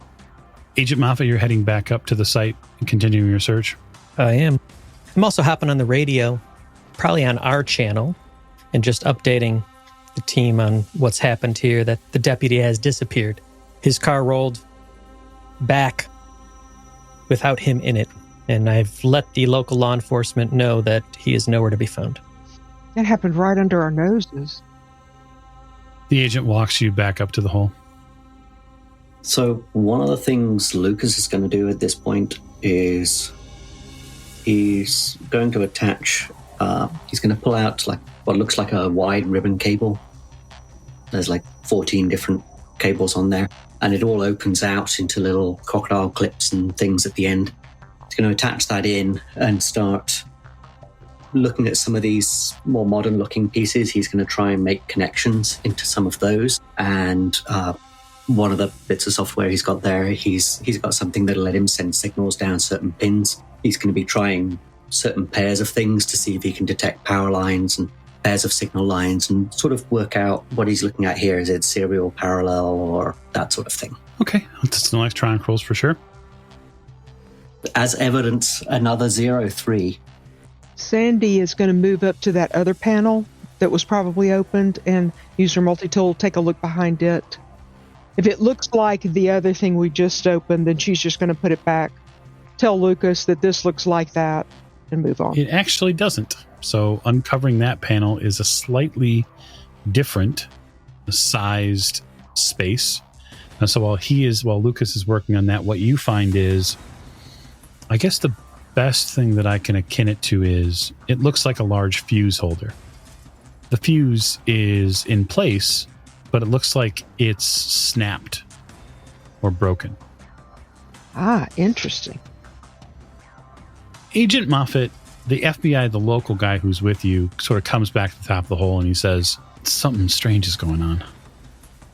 S1: Agent Moffat, you're heading back up to the site and continuing your search.
S4: I am. I'm also hopping on the radio, probably on our channel, and just updating the team on what's happened here, that the deputy has disappeared. His car rolled back without him in it, and I've let the local law enforcement know that he is nowhere to be found.
S3: That happened right under our noses.
S1: The agent walks you back up to the hole.
S5: So one of the things Lucas is going to do at this point is he's going to attach, he's going to pull out like what looks like a wide ribbon cable. There's like 14 different cables on there, and it all opens out into little crocodile clips and things at the end. He's going to attach that in and start looking at some of these more modern looking pieces. He's going to try and make connections into some of those, and one of the bits of software he's got there, he's got something that'll let him send signals down certain pins. He's going to be trying certain pairs of things to see if he can detect power lines and pairs of signal lines and sort of work out what he's looking at here. Is it serial, parallel, or that sort of thing?
S1: Okay, that's some electronic rolls for sure.
S5: As evidence, another 03.
S3: Sandy is going to move up to that other panel that was probably opened and use her multi-tool, take a look behind it. If it looks like the other thing we just opened, then she's just going to put it back, tell Lucas that this looks like that, and move on.
S1: It actually doesn't. So uncovering that panel is a slightly different sized space. And so while Lucas is working on that, what you find is, I guess the best thing that I can akin it to is, it looks like a large fuse holder. The fuse is in place, but it looks like it's snapped or broken.
S3: Ah, interesting.
S1: Agent Moffat, the FBI, the local guy who's with you, sort of comes back to the top of the hole and he says, "Something strange is going on.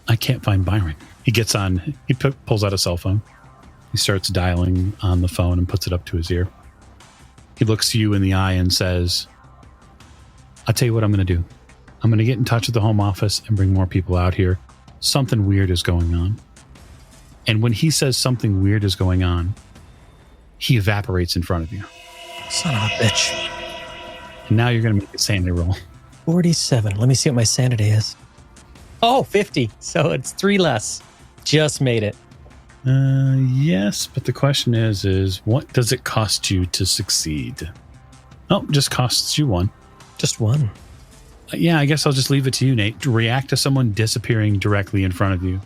S1: I can't find Byron." He gets on, he pulls out a cell phone. He starts dialing on the phone and puts it up to his ear. He looks you in the eye and says, "I'll tell you what I'm going to do. I'm going to get in touch with the home office and bring more people out here. Something weird is going on." And when he says something weird is going on, he evaporates in front of you.
S4: Son of a bitch.
S1: And now you're going to make a sanity roll.
S4: 47. Let me see what my sanity is. Oh, 50. So it's 3 less. Just made it.
S1: Yes, but the question is what does it cost you to succeed? Oh, just costs you 1.
S4: Just 1.
S1: Yeah, I guess I'll just leave it to you, Nate. To react to someone disappearing directly in front of you.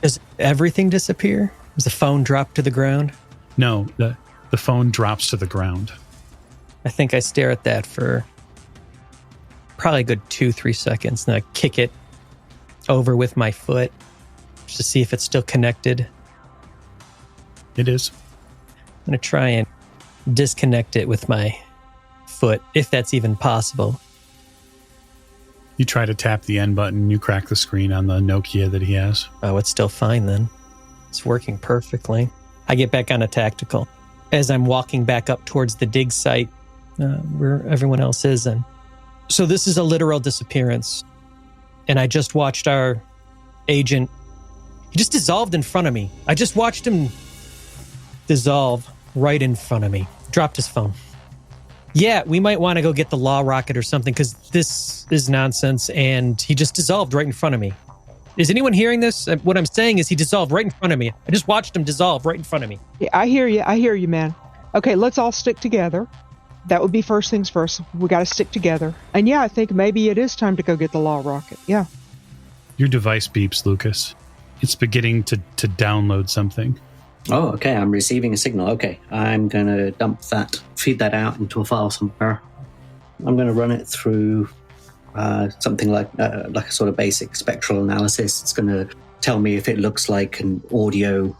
S4: Does everything disappear? Does the phone drop to the ground?
S1: No, the phone drops to the ground.
S4: I think I stare at that for probably a good 2-3 seconds, and I kick it over with my foot just to see if it's still connected.
S1: It is.
S4: I'm going to try and disconnect it with my foot, if that's even possible.
S1: You try to tap the end button, you crack the screen on the Nokia that he has.
S4: Oh, it's still fine then. It's working perfectly. I get back on a tactical. As I'm walking back up towards the dig site, where everyone else is. And so this is a literal disappearance. And I just watched our agent. He just dissolved in front of me. I just watched him dissolve right in front of me. Dropped his phone. Yeah, we might want to go get the law rocket or something because this is nonsense. And he just dissolved right in front of me. Is anyone hearing this? What I'm saying is he dissolved right in front of me. I just watched him dissolve right in front of me.
S3: Yeah, I hear you, man. Okay, let's all stick together. That would be first things first. We got to stick together. And yeah, I think maybe it is time to go get the law rocket. Yeah.
S1: Your device beeps, Lucas. It's beginning to download something.
S5: Oh, okay. I'm receiving a signal. Okay. I'm going to feed that out into a file somewhere. I'm going to run it through something like a sort of basic spectral analysis. It's going to tell me if it looks like an audio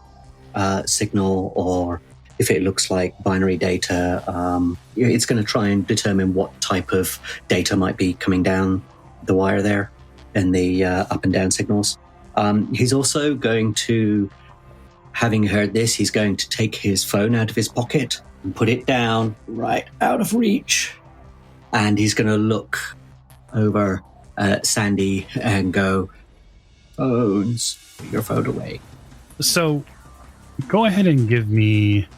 S5: signal or if it looks like binary data. It's going to try and determine what type of data might be coming down the wire there and the up and down signals. He's also going to, having heard this, he's going to take his phone out of his pocket and put it down right out of reach. And he's going to look over at Sandy and go, phones, put your phone away.
S1: So go ahead and give me...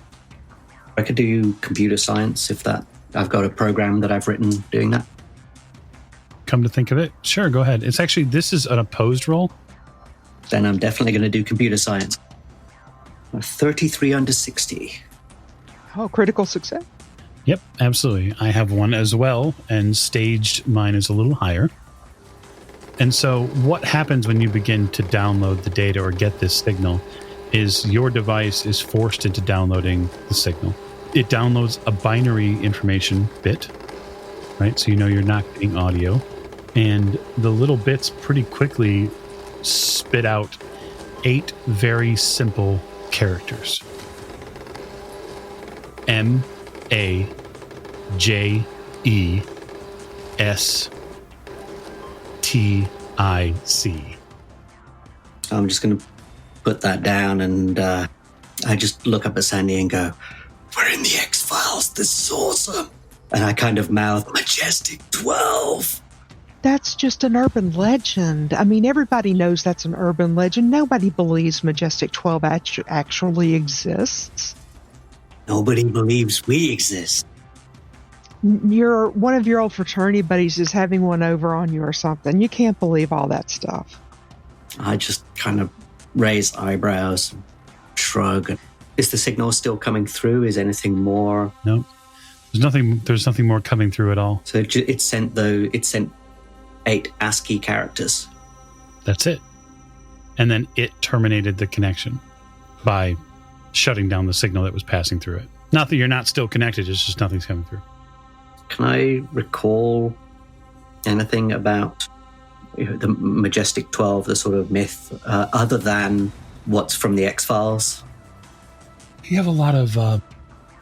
S5: I could do computer science if that. I've got a program that I've written doing that.
S1: Come to think of it, sure, go ahead. It's actually, this is an opposed roll.
S5: Then I'm definitely going to do computer science. 33 under 60.
S3: Oh, critical success.
S1: Yep, absolutely. I have one as well, and staged mine is a little higher. And so what happens when you begin to download the data or get this signal is your device is forced into downloading the signal. It downloads a binary information bit, right? So you know you're not getting audio. And the little bits pretty quickly spit out 8 very simple characters. MAJESTIC.
S5: I'm just going to put that down and I just look up at Sandy and go, we're in the X-Files. This is awesome. And I kind of mouth, Majestic 12.
S3: That's just an urban legend. I mean, everybody knows that's an urban legend. Nobody believes Majestic 12 actually exists.
S5: Nobody believes we exist.
S3: One of your old fraternity buddies is having one over on you or something. You can't believe all that stuff.
S5: I just kind of raise eyebrows, shrug. Is the signal still coming through? Is anything more?
S1: No, there's nothing more coming through at all.
S5: So it sent 8 ASCII characters.
S1: That's it. And then it terminated the connection by shutting down the signal that was passing through it. Not that you're not still connected, it's just nothing's coming through.
S5: Can I recall anything about the Majestic 12, the sort of myth, other than what's from the X-Files?
S1: You have a lot of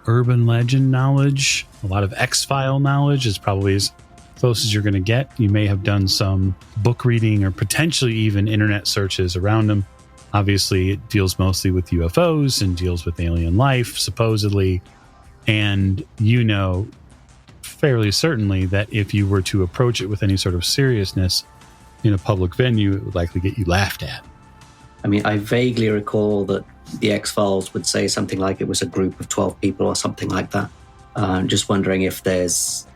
S1: urban legend knowledge, a lot of X-File knowledge is probably as close as you're going to get. You may have done some book reading or potentially even internet searches around them. Obviously, it deals mostly with UFOs and deals with alien life, supposedly. And you know fairly certainly that if you were to approach it with any sort of seriousness in a public venue, it would likely get you laughed at.
S5: I mean, I vaguely recall that the X-Files would say something like it was a group of 12 people or something like that. I'm just wondering if there's...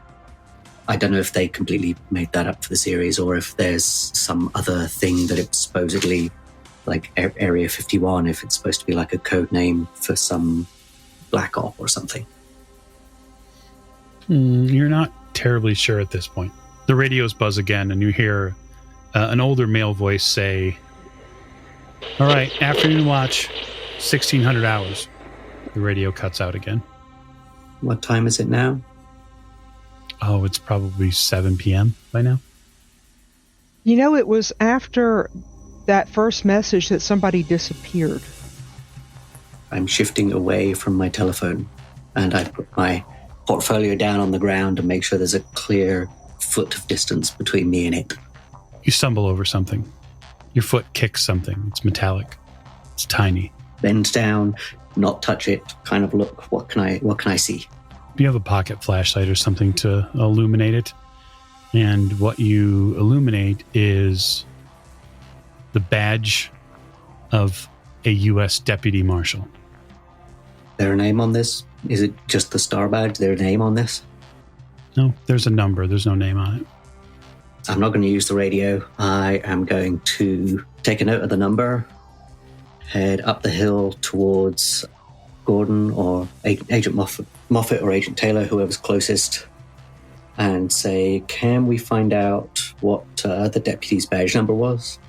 S5: I don't know if they completely made that up for the series or if there's some other thing that it's supposedly like Area 51, if it's supposed to be like a code name for some black op or something.
S1: You're not terribly sure at this point. The radios buzz again and you hear an older male voice say, all right, afternoon watch, 1600 hours. The radio cuts out again.
S5: What time is it now?
S1: Oh, it's probably 7 p.m. by now.
S3: You know, it was after that first message that somebody disappeared.
S5: I'm shifting away from my telephone and I put my portfolio down on the ground and make sure there's a clear foot of distance between me and it.
S1: You stumble over something. Your foot kicks something. It's metallic. It's tiny.
S5: Bend down, not touch it, kind of look, what can I see?
S1: You have a pocket flashlight or something to illuminate it. And what you illuminate is the badge of a U.S. deputy marshal.
S5: Their name on this? Is it just the star badge? Their name on this?
S1: No, there's a number. There's no name on it.
S5: I'm not going to use the radio. I am going to take a note of the number, head up the hill towards Gordon or Agent Moffat or Agent Taylor, whoever's closest, and say, can we find out what the deputy's badge number was?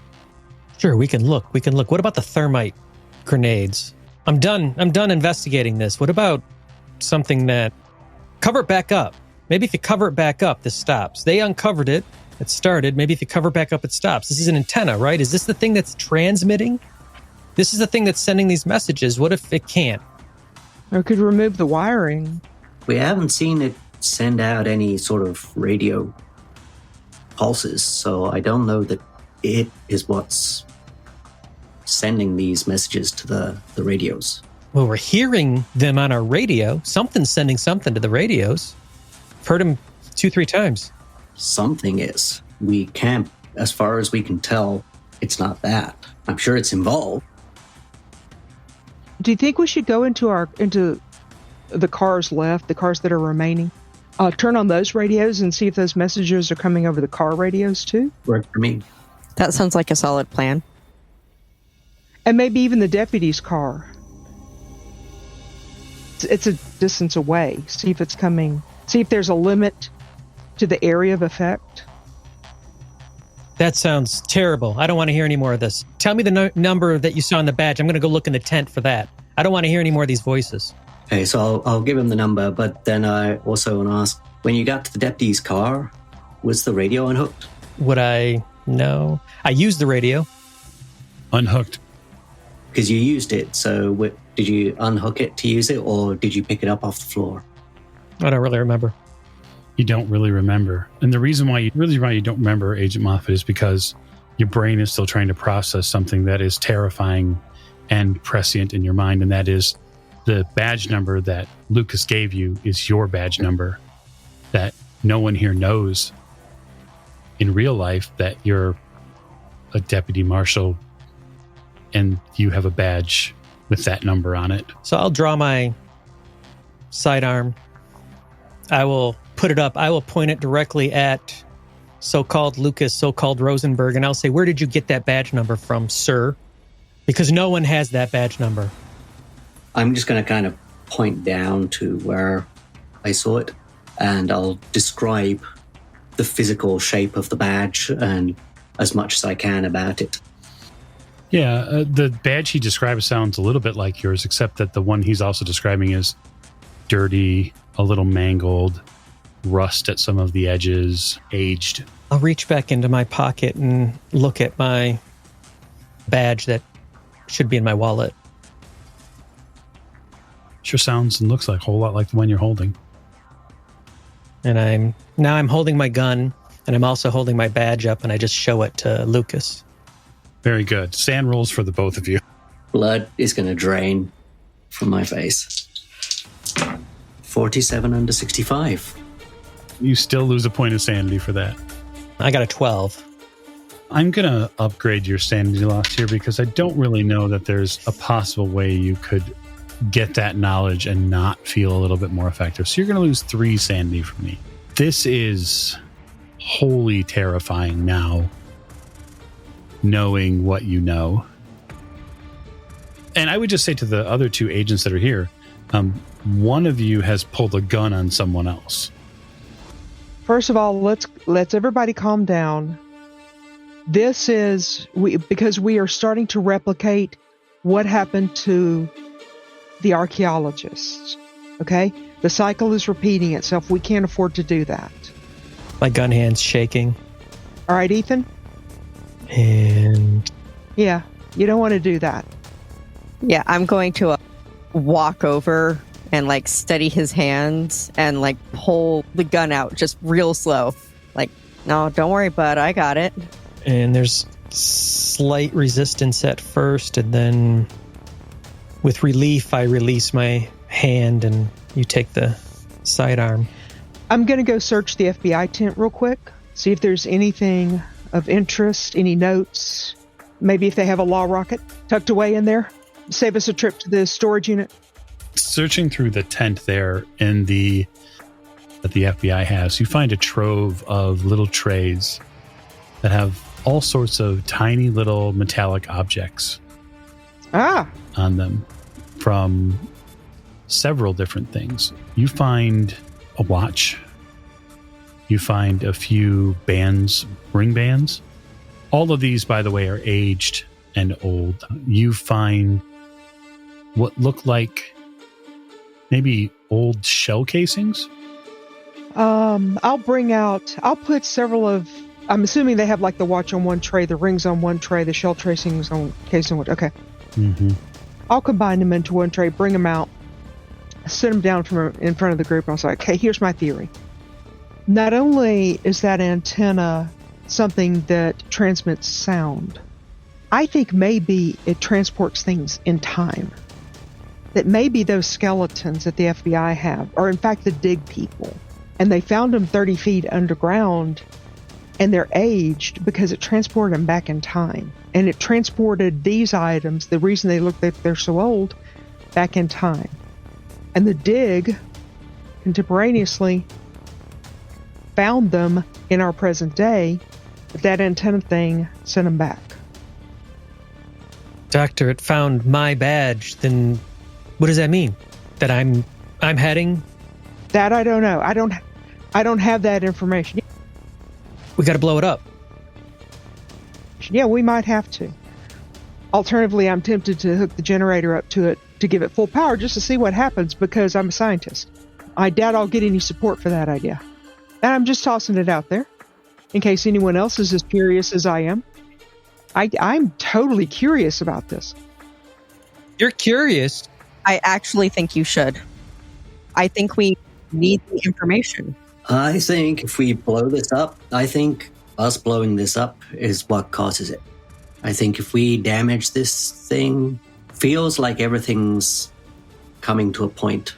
S4: Sure, we can look. What about the thermite grenades? I'm done investigating this. What about something that... Cover it back up. Maybe if you cover it back up, this stops. They uncovered it. It started. Maybe if you cover it back up, it stops. This is an antenna, right? Is this the thing that's transmitting? This is the thing that's sending these messages. What if it can't?
S3: Or could remove the wiring.
S5: We haven't seen it send out any sort of radio pulses, so I don't know that it is what's sending these messages to the radios.
S4: Well, we're hearing them on our radio. Something's sending something to the radios. I've heard them 2-3 times.
S5: Something is. We can't, as far as we can tell, it's not that. I'm sure it's involved.
S3: Do you think we should go into the cars left, the cars that are remaining? Turn on those radios and see if those messages are coming over the car radios too?
S5: Worked for me.
S2: That sounds like a solid plan.
S3: And maybe even the deputy's car. It's a distance away. See if it's coming. See if there's a limit to the area of effect.
S4: That sounds terrible. I don't want to hear any more of this. Tell me the number that you saw in the badge. I'm going to go look in the tent for that. I don't want to hear any more of these voices.
S5: Okay, so I'll give him the number, but then I also want to ask, when you got to the deputy's car, was the radio unhooked?
S4: Would I? No. I used the radio.
S1: Unhooked.
S5: Because you used it, so did you unhook it to use it, or did you pick it up off the floor?
S4: I don't really remember.
S1: You don't really remember. And the reason why you don't remember, Agent Moffat, is because your brain is still trying to process something that is terrifying and prescient in your mind, and that is the badge number that Lucas gave you is your badge number that no one here knows in real life that you're a deputy marshal and you have a badge with that number on it.
S4: So I'll draw my sidearm. I will put it up. I will point it directly at so-called Lucas, so-called Rosenberg, and I'll say, where did you get that badge number from, sir? Because no one has that badge number.
S5: I'm just going to kind of point down to where I saw it, and I'll describe the physical shape of the badge and as much as I can about it.
S1: Yeah, the badge he describes sounds a little bit like yours, except that the one he's also describing is dirty, a little mangled, rust at some of the edges, aged.
S4: I'll reach back into my pocket and look at my badge that should be in my wallet.
S1: Sure sounds and looks like a whole lot like the one you're holding.
S4: And I'm holding my gun, and I'm also holding my badge up, and I just show it to Lucas.
S1: Very good. Sand rolls for the both of you.
S5: Blood is going to drain from my face. 47 under 65.
S1: You still lose a point of sanity for that.
S4: I got a 12.
S1: I'm going to upgrade your sanity loss here because I don't really know that there's a possible way you could get that knowledge and not feel a little bit more effective. So you're going to lose 3 sanity from me. This is wholly terrifying now, knowing what you know. And I would just say to the other 2 agents that are here, one of you has pulled a gun on someone else.
S3: First of all, let's everybody calm down. This is because we are starting to replicate what happened to the archaeologists. Okay? The cycle is repeating itself. We can't afford to do that.
S4: My gun hand's shaking.
S3: All right, Ethan?
S4: And
S3: yeah, you don't want to do that.
S2: Yeah, I'm going to walk over and steady his hands and pull the gun out just real slow. No, don't worry, bud, I got it.
S4: And there's slight resistance at first, and then with relief, I release my hand and you take the sidearm.
S3: I'm going to go search the FBI tent real quick, see if there's anything of interest, any notes, maybe if they have a law rocket tucked away in there. Save us a trip to the storage unit.
S1: Searching through the tent there that the FBI has, you find a trove of little trays that have all sorts of tiny little metallic objects on them from several different things. You find a watch. You find a few bands, ring bands. All of these, by the way, are aged and old. You find what look like maybe old shell casings.
S3: I'll put several of, I'm assuming they have like the watch on one tray, the rings on one tray, the shell casings on one. Okay.
S1: Mm-hmm.
S3: I'll combine them into one tray, bring them out, sit them down in front of the group, and I'll say, okay, here's my theory. Not only is that antenna something that transmits sound, I think maybe it transports things in time. That maybe those skeletons that the FBI have are in fact the dig people. And they found them 30 feet underground, and they're aged because it transported them back in time. And it transported these items, the reason they look like they're so old, back in time. And the dig, contemporaneously, found them in our present day, but that antenna thing sent them back.
S4: Doctor, it found my badge. Then what does that mean? That I'm heading?
S3: That I don't know. I don't have that information.
S4: We got to blow it up.
S3: Yeah, we might have to. Alternatively, I'm tempted to hook the generator up to it to give it full power just to see what happens because I'm a scientist. I doubt I'll get any support for that idea. And I'm just tossing it out there in case anyone else is as curious as I am. I'm totally curious about this.
S4: You're curious?
S2: I actually think you should. I think we need the information.
S5: I think if we blow this up, I think us blowing this up is what causes it. I think if we damage this thing, feels like everything's coming to a point.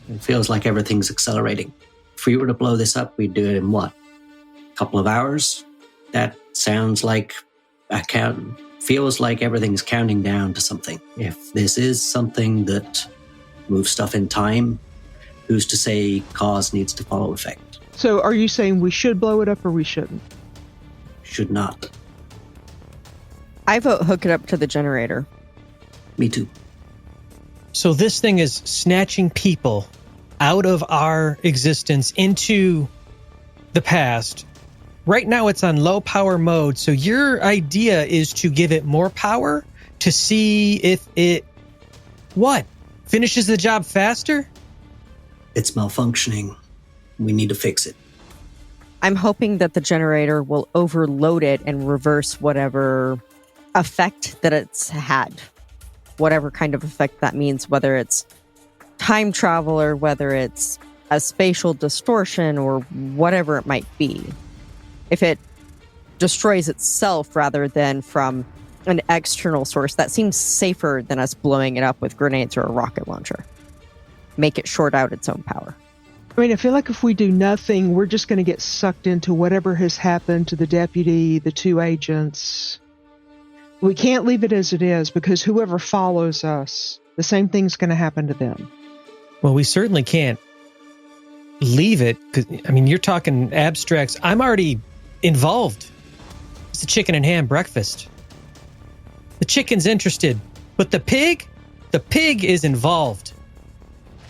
S5: It feels like everything's accelerating. If we were to blow this up, we'd do it in what? A couple of hours? That sounds like feels like everything's counting down to something. If this is something that moves stuff in time, who's to say cause needs to follow effect?
S3: So are you saying we should blow it up or we shouldn't?
S5: Should not.
S2: I vote hook it up to the generator.
S5: Me too.
S4: So this thing is snatching people out of our existence into the past. Right now it's on low power mode. So your idea is to give it more power to see if it, finishes the job faster?
S5: It's malfunctioning. We need to fix it.
S2: I'm hoping that the generator will overload it and reverse whatever effect that it's had. Whatever kind of effect that means, whether it's time travel or whether it's a spatial distortion or whatever it might be. If it destroys itself rather than from an external source, that seems safer than us blowing it up with grenades or a rocket launcher. Make it short out its own power.
S3: I mean, I feel like if we do nothing, we're just going to get sucked into whatever has happened to the deputy, the two agents. We can't leave it as it is because whoever follows us, the same thing's going to happen to them.
S4: Well, we certainly can't leave it. 'Cause, I mean, you're talking abstracts. I'm already involved. It's a chicken and ham breakfast. The chicken's interested, but the pig is involved.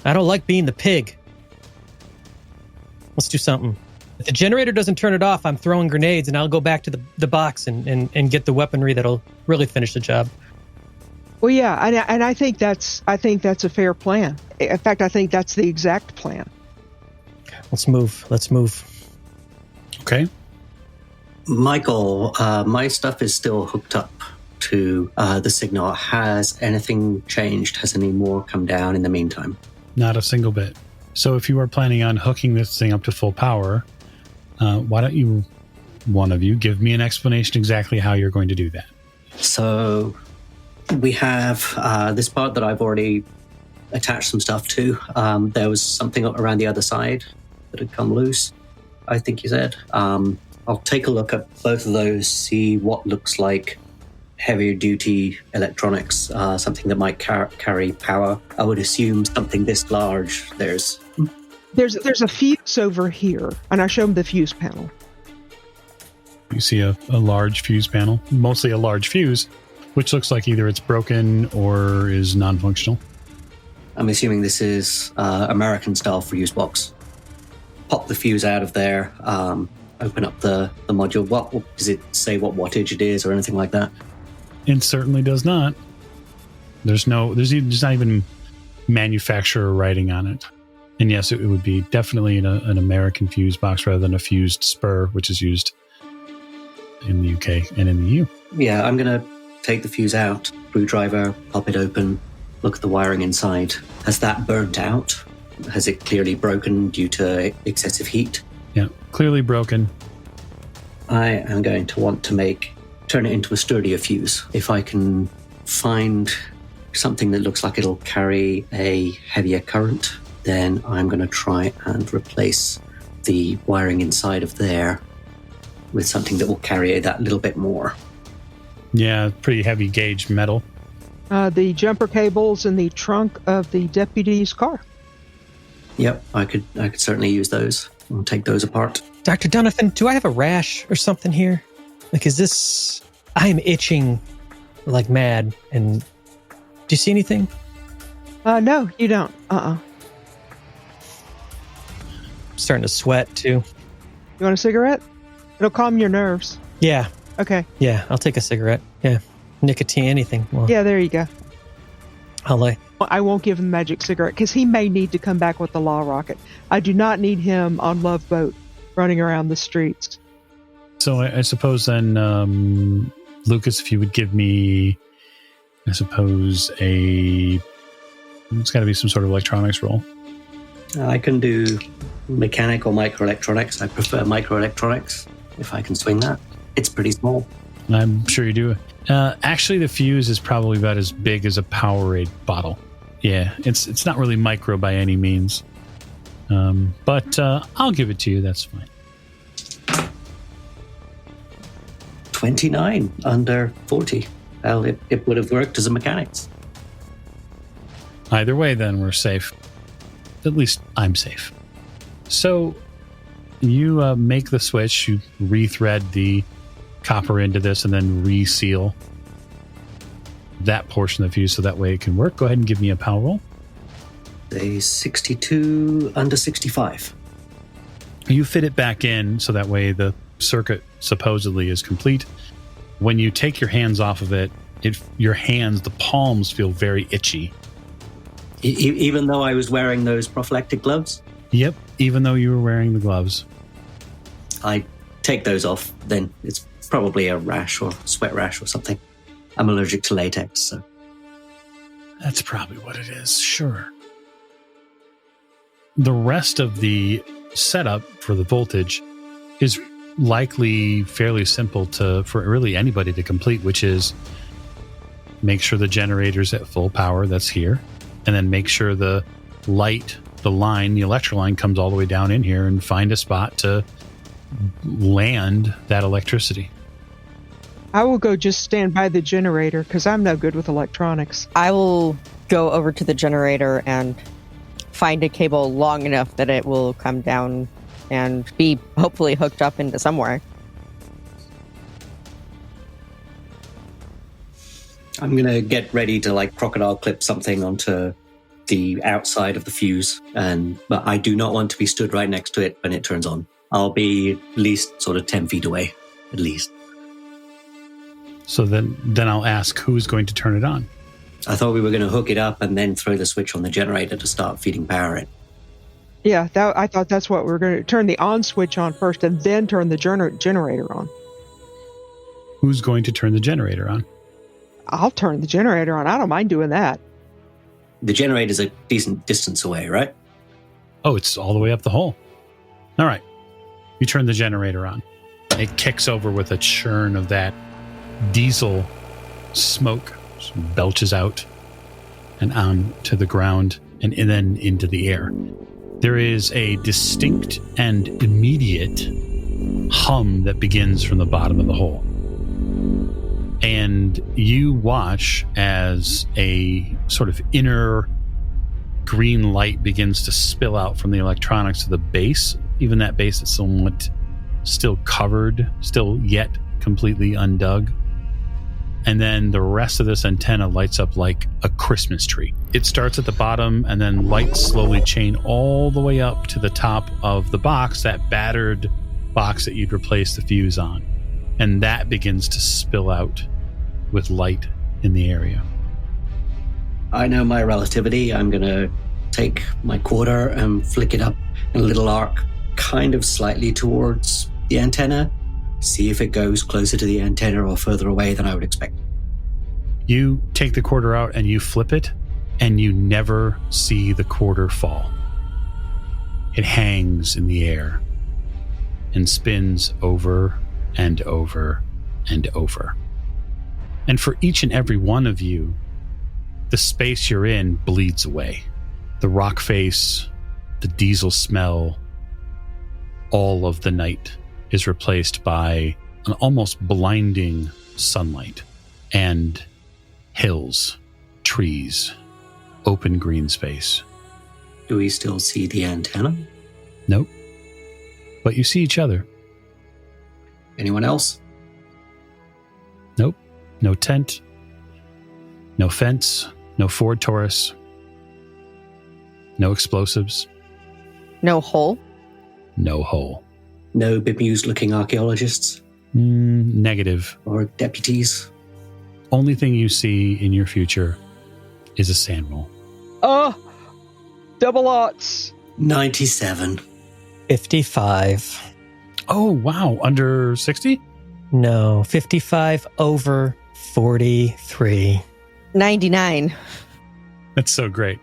S4: I don't like being the pig. Let's do something. If the generator doesn't turn it off, I'm throwing grenades and I'll go back to the box and get the weaponry that'll really finish the job.
S3: Well, yeah, and I think that's a fair plan. In fact, I think that's the exact plan.
S4: Let's move.
S1: Okay.
S5: Michael, my stuff is still hooked up to the signal. Has anything changed? Has any more come down in the meantime?
S1: Not a single bit. So if you are planning on hooking this thing up to full power, why don't you one of you, give me an explanation exactly how you're going to do that.
S5: So we have this part that I've already attached some stuff to. There was something around the other side that had come loose, I think you said. I'll take a look at both of those, see what looks like heavier duty electronics, something that might carry power. I would assume something this large. There's
S3: a fuse over here, and I show him the fuse panel.
S1: You see a large fuse panel, mostly a large fuse, which looks like either it's broken or is non-functional.
S5: I'm assuming this is American-style fuse box. Pop the fuse out of there, open up the module. What does it say what wattage it is or anything like that?
S1: It certainly does not. There's not even manufacturer writing on it. And yes, it would be definitely an American fuse box rather than a fused spur, which is used in the UK and in the EU.
S5: Yeah, I'm going to take the fuse out, screwdriver, pop it open, look at the wiring inside. Has that burnt out? Has it clearly broken due to excessive heat?
S1: Yeah, clearly broken.
S5: I am going to want to turn it into a sturdier fuse. If I can find something that looks like it'll carry a heavier current, then I'm going to try and replace the wiring inside of there with something that will carry that little bit more.
S1: Yeah, pretty heavy gauge metal.
S3: The jumper cables in the trunk of the deputy's car.
S5: Yep, I could certainly use those. I'll take those apart.
S4: Dr. Donovan, do I have a rash or something here? Like, I'm itching like mad. And do you see anything?
S3: No, you don't.
S4: I'm starting to sweat too.
S3: You want a cigarette? It'll calm your nerves.
S4: Yeah.
S3: Okay.
S4: Yeah, I'll take a cigarette. Yeah. Nicotine, anything. Well,
S3: yeah, there you go.
S4: I
S3: won't give him the magic cigarette because he may need to come back with the law rocket. I do not need him on Love Boat running around the streets.
S1: So I suppose then, Lucas, if you would give me, I suppose, it's got to be some sort of electronics roll.
S5: I can do mechanic or microelectronics. I prefer microelectronics if I can swing that. It's pretty small.
S1: I'm sure you do. Actually, the fuse is probably about as big as a Powerade bottle. Yeah, it's not really micro by any means. But I'll give it to you. That's fine.
S5: 29 under 40. Well, it would have worked as a mechanics.
S1: Either way, then, we're safe. At least I'm safe. So you make the switch, you rethread the copper into this and then reseal that portion of the fuse so that way it can work. Go ahead and give me a power roll.
S5: A 62 under 65.
S1: You fit it back in so that way the circuit supposedly is complete. When you take your hands off of it, the palms feel very itchy.
S5: Even though I was wearing those prophylactic gloves?
S1: Yep, even though you were wearing the gloves.
S5: I take those off, then it's probably a rash or sweat rash or something. I'm allergic to latex, so.
S1: That's probably what it is, sure. The rest of the setup for the voltage is likely fairly simple for really anybody to complete, which is make sure the generator's at full power, that's here, and then make sure the electrical line comes all the way down in here and find a spot to land that electricity.
S3: I will go just stand by the generator because I'm no good with electronics.
S2: I will go over to the generator and find a cable long enough that it will come down and be hopefully hooked up into somewhere.
S5: I'm going to get ready to crocodile clip something onto the outside of the fuse, but I do not want to be stood right next to it when it turns on. I'll be at least sort of 10 feet away, at least.
S1: So then I'll ask who's going to turn it on.
S5: I thought we were going to hook it up and then throw the switch on the generator to start feeding power in.
S3: Yeah, I thought that's what we were going to turn the on switch on first and then turn the generator on.
S1: Who's going to turn the generator on?
S3: I'll turn the generator on. I don't mind doing that.
S5: The generator's a decent distance away, right?
S1: Oh, it's all the way up the hole. All right. You turn the generator on. It kicks over with a churn of that diesel smoke, belches out and on to the ground and then into the air. There is a distinct and immediate hum that begins from the bottom of the hole. And you watch as a sort of inner green light begins to spill out from the electronics to the base. Even that base is somewhat still covered, still yet completely undug. And then the rest of this antenna lights up like a Christmas tree. It starts at the bottom and then lights slowly chain all the way up to the top of the box, that battered box that you'd replaced the fuse on. And that begins to spill out with light in the area.
S5: I know my relativity. I'm going to take my quarter and flick it up in a little arc, kind of slightly towards the antenna, see if it goes closer to the antenna or further away than I would expect.
S1: You take the quarter out and you flip it, and you never see the quarter fall. It hangs in the air and spins over and over and over. And for each and every one of you, the space you're in bleeds away. The rock face, the diesel smell, all of the night is replaced by an almost blinding sunlight and hills, trees, open green space.
S5: Do we still see the antenna?
S1: Nope. But you see each other.
S5: Anyone else?
S1: Nope. No tent. No fence. No Ford Taurus. No explosives.
S2: No hole.
S1: No hole.
S5: No bemused-looking archaeologists?
S1: Negative.
S5: Or deputies?
S1: Only thing you see in your future is a sand roll.
S3: Double odds.
S5: 97.
S4: 55.
S1: Oh, wow. Under 60?
S4: No, 55 over 43.
S2: 99.
S1: That's so great.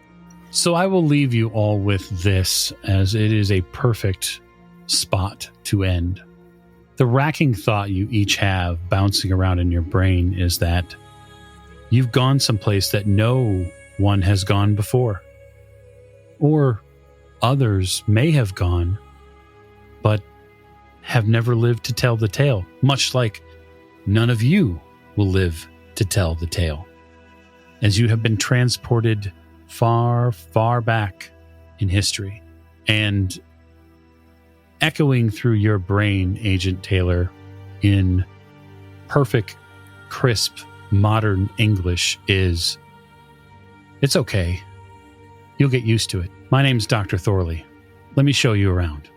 S1: So I will leave you all with this, as it is a perfect spot to end. The racking thought you each have bouncing around in your brain is that you've gone someplace that no one has gone before. Or others may have gone, but have never lived to tell the tale, much like none of you will live to tell the tale, as you have been transported far, far back in history. And echoing through your brain, Agent Taylor, in perfect, crisp, modern English is, it's okay. You'll get used to it. My name's Dr. Thorley. Let me show you around.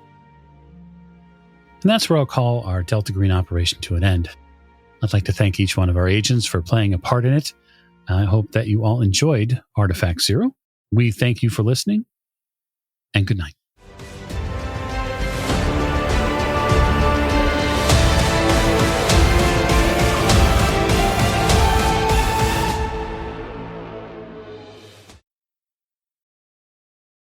S1: And that's where I'll call our Delta Green operation to an end. I'd like to thank each one of our agents for playing a part in it. I hope that you all enjoyed Artifact Zero. We thank you for listening, and good night.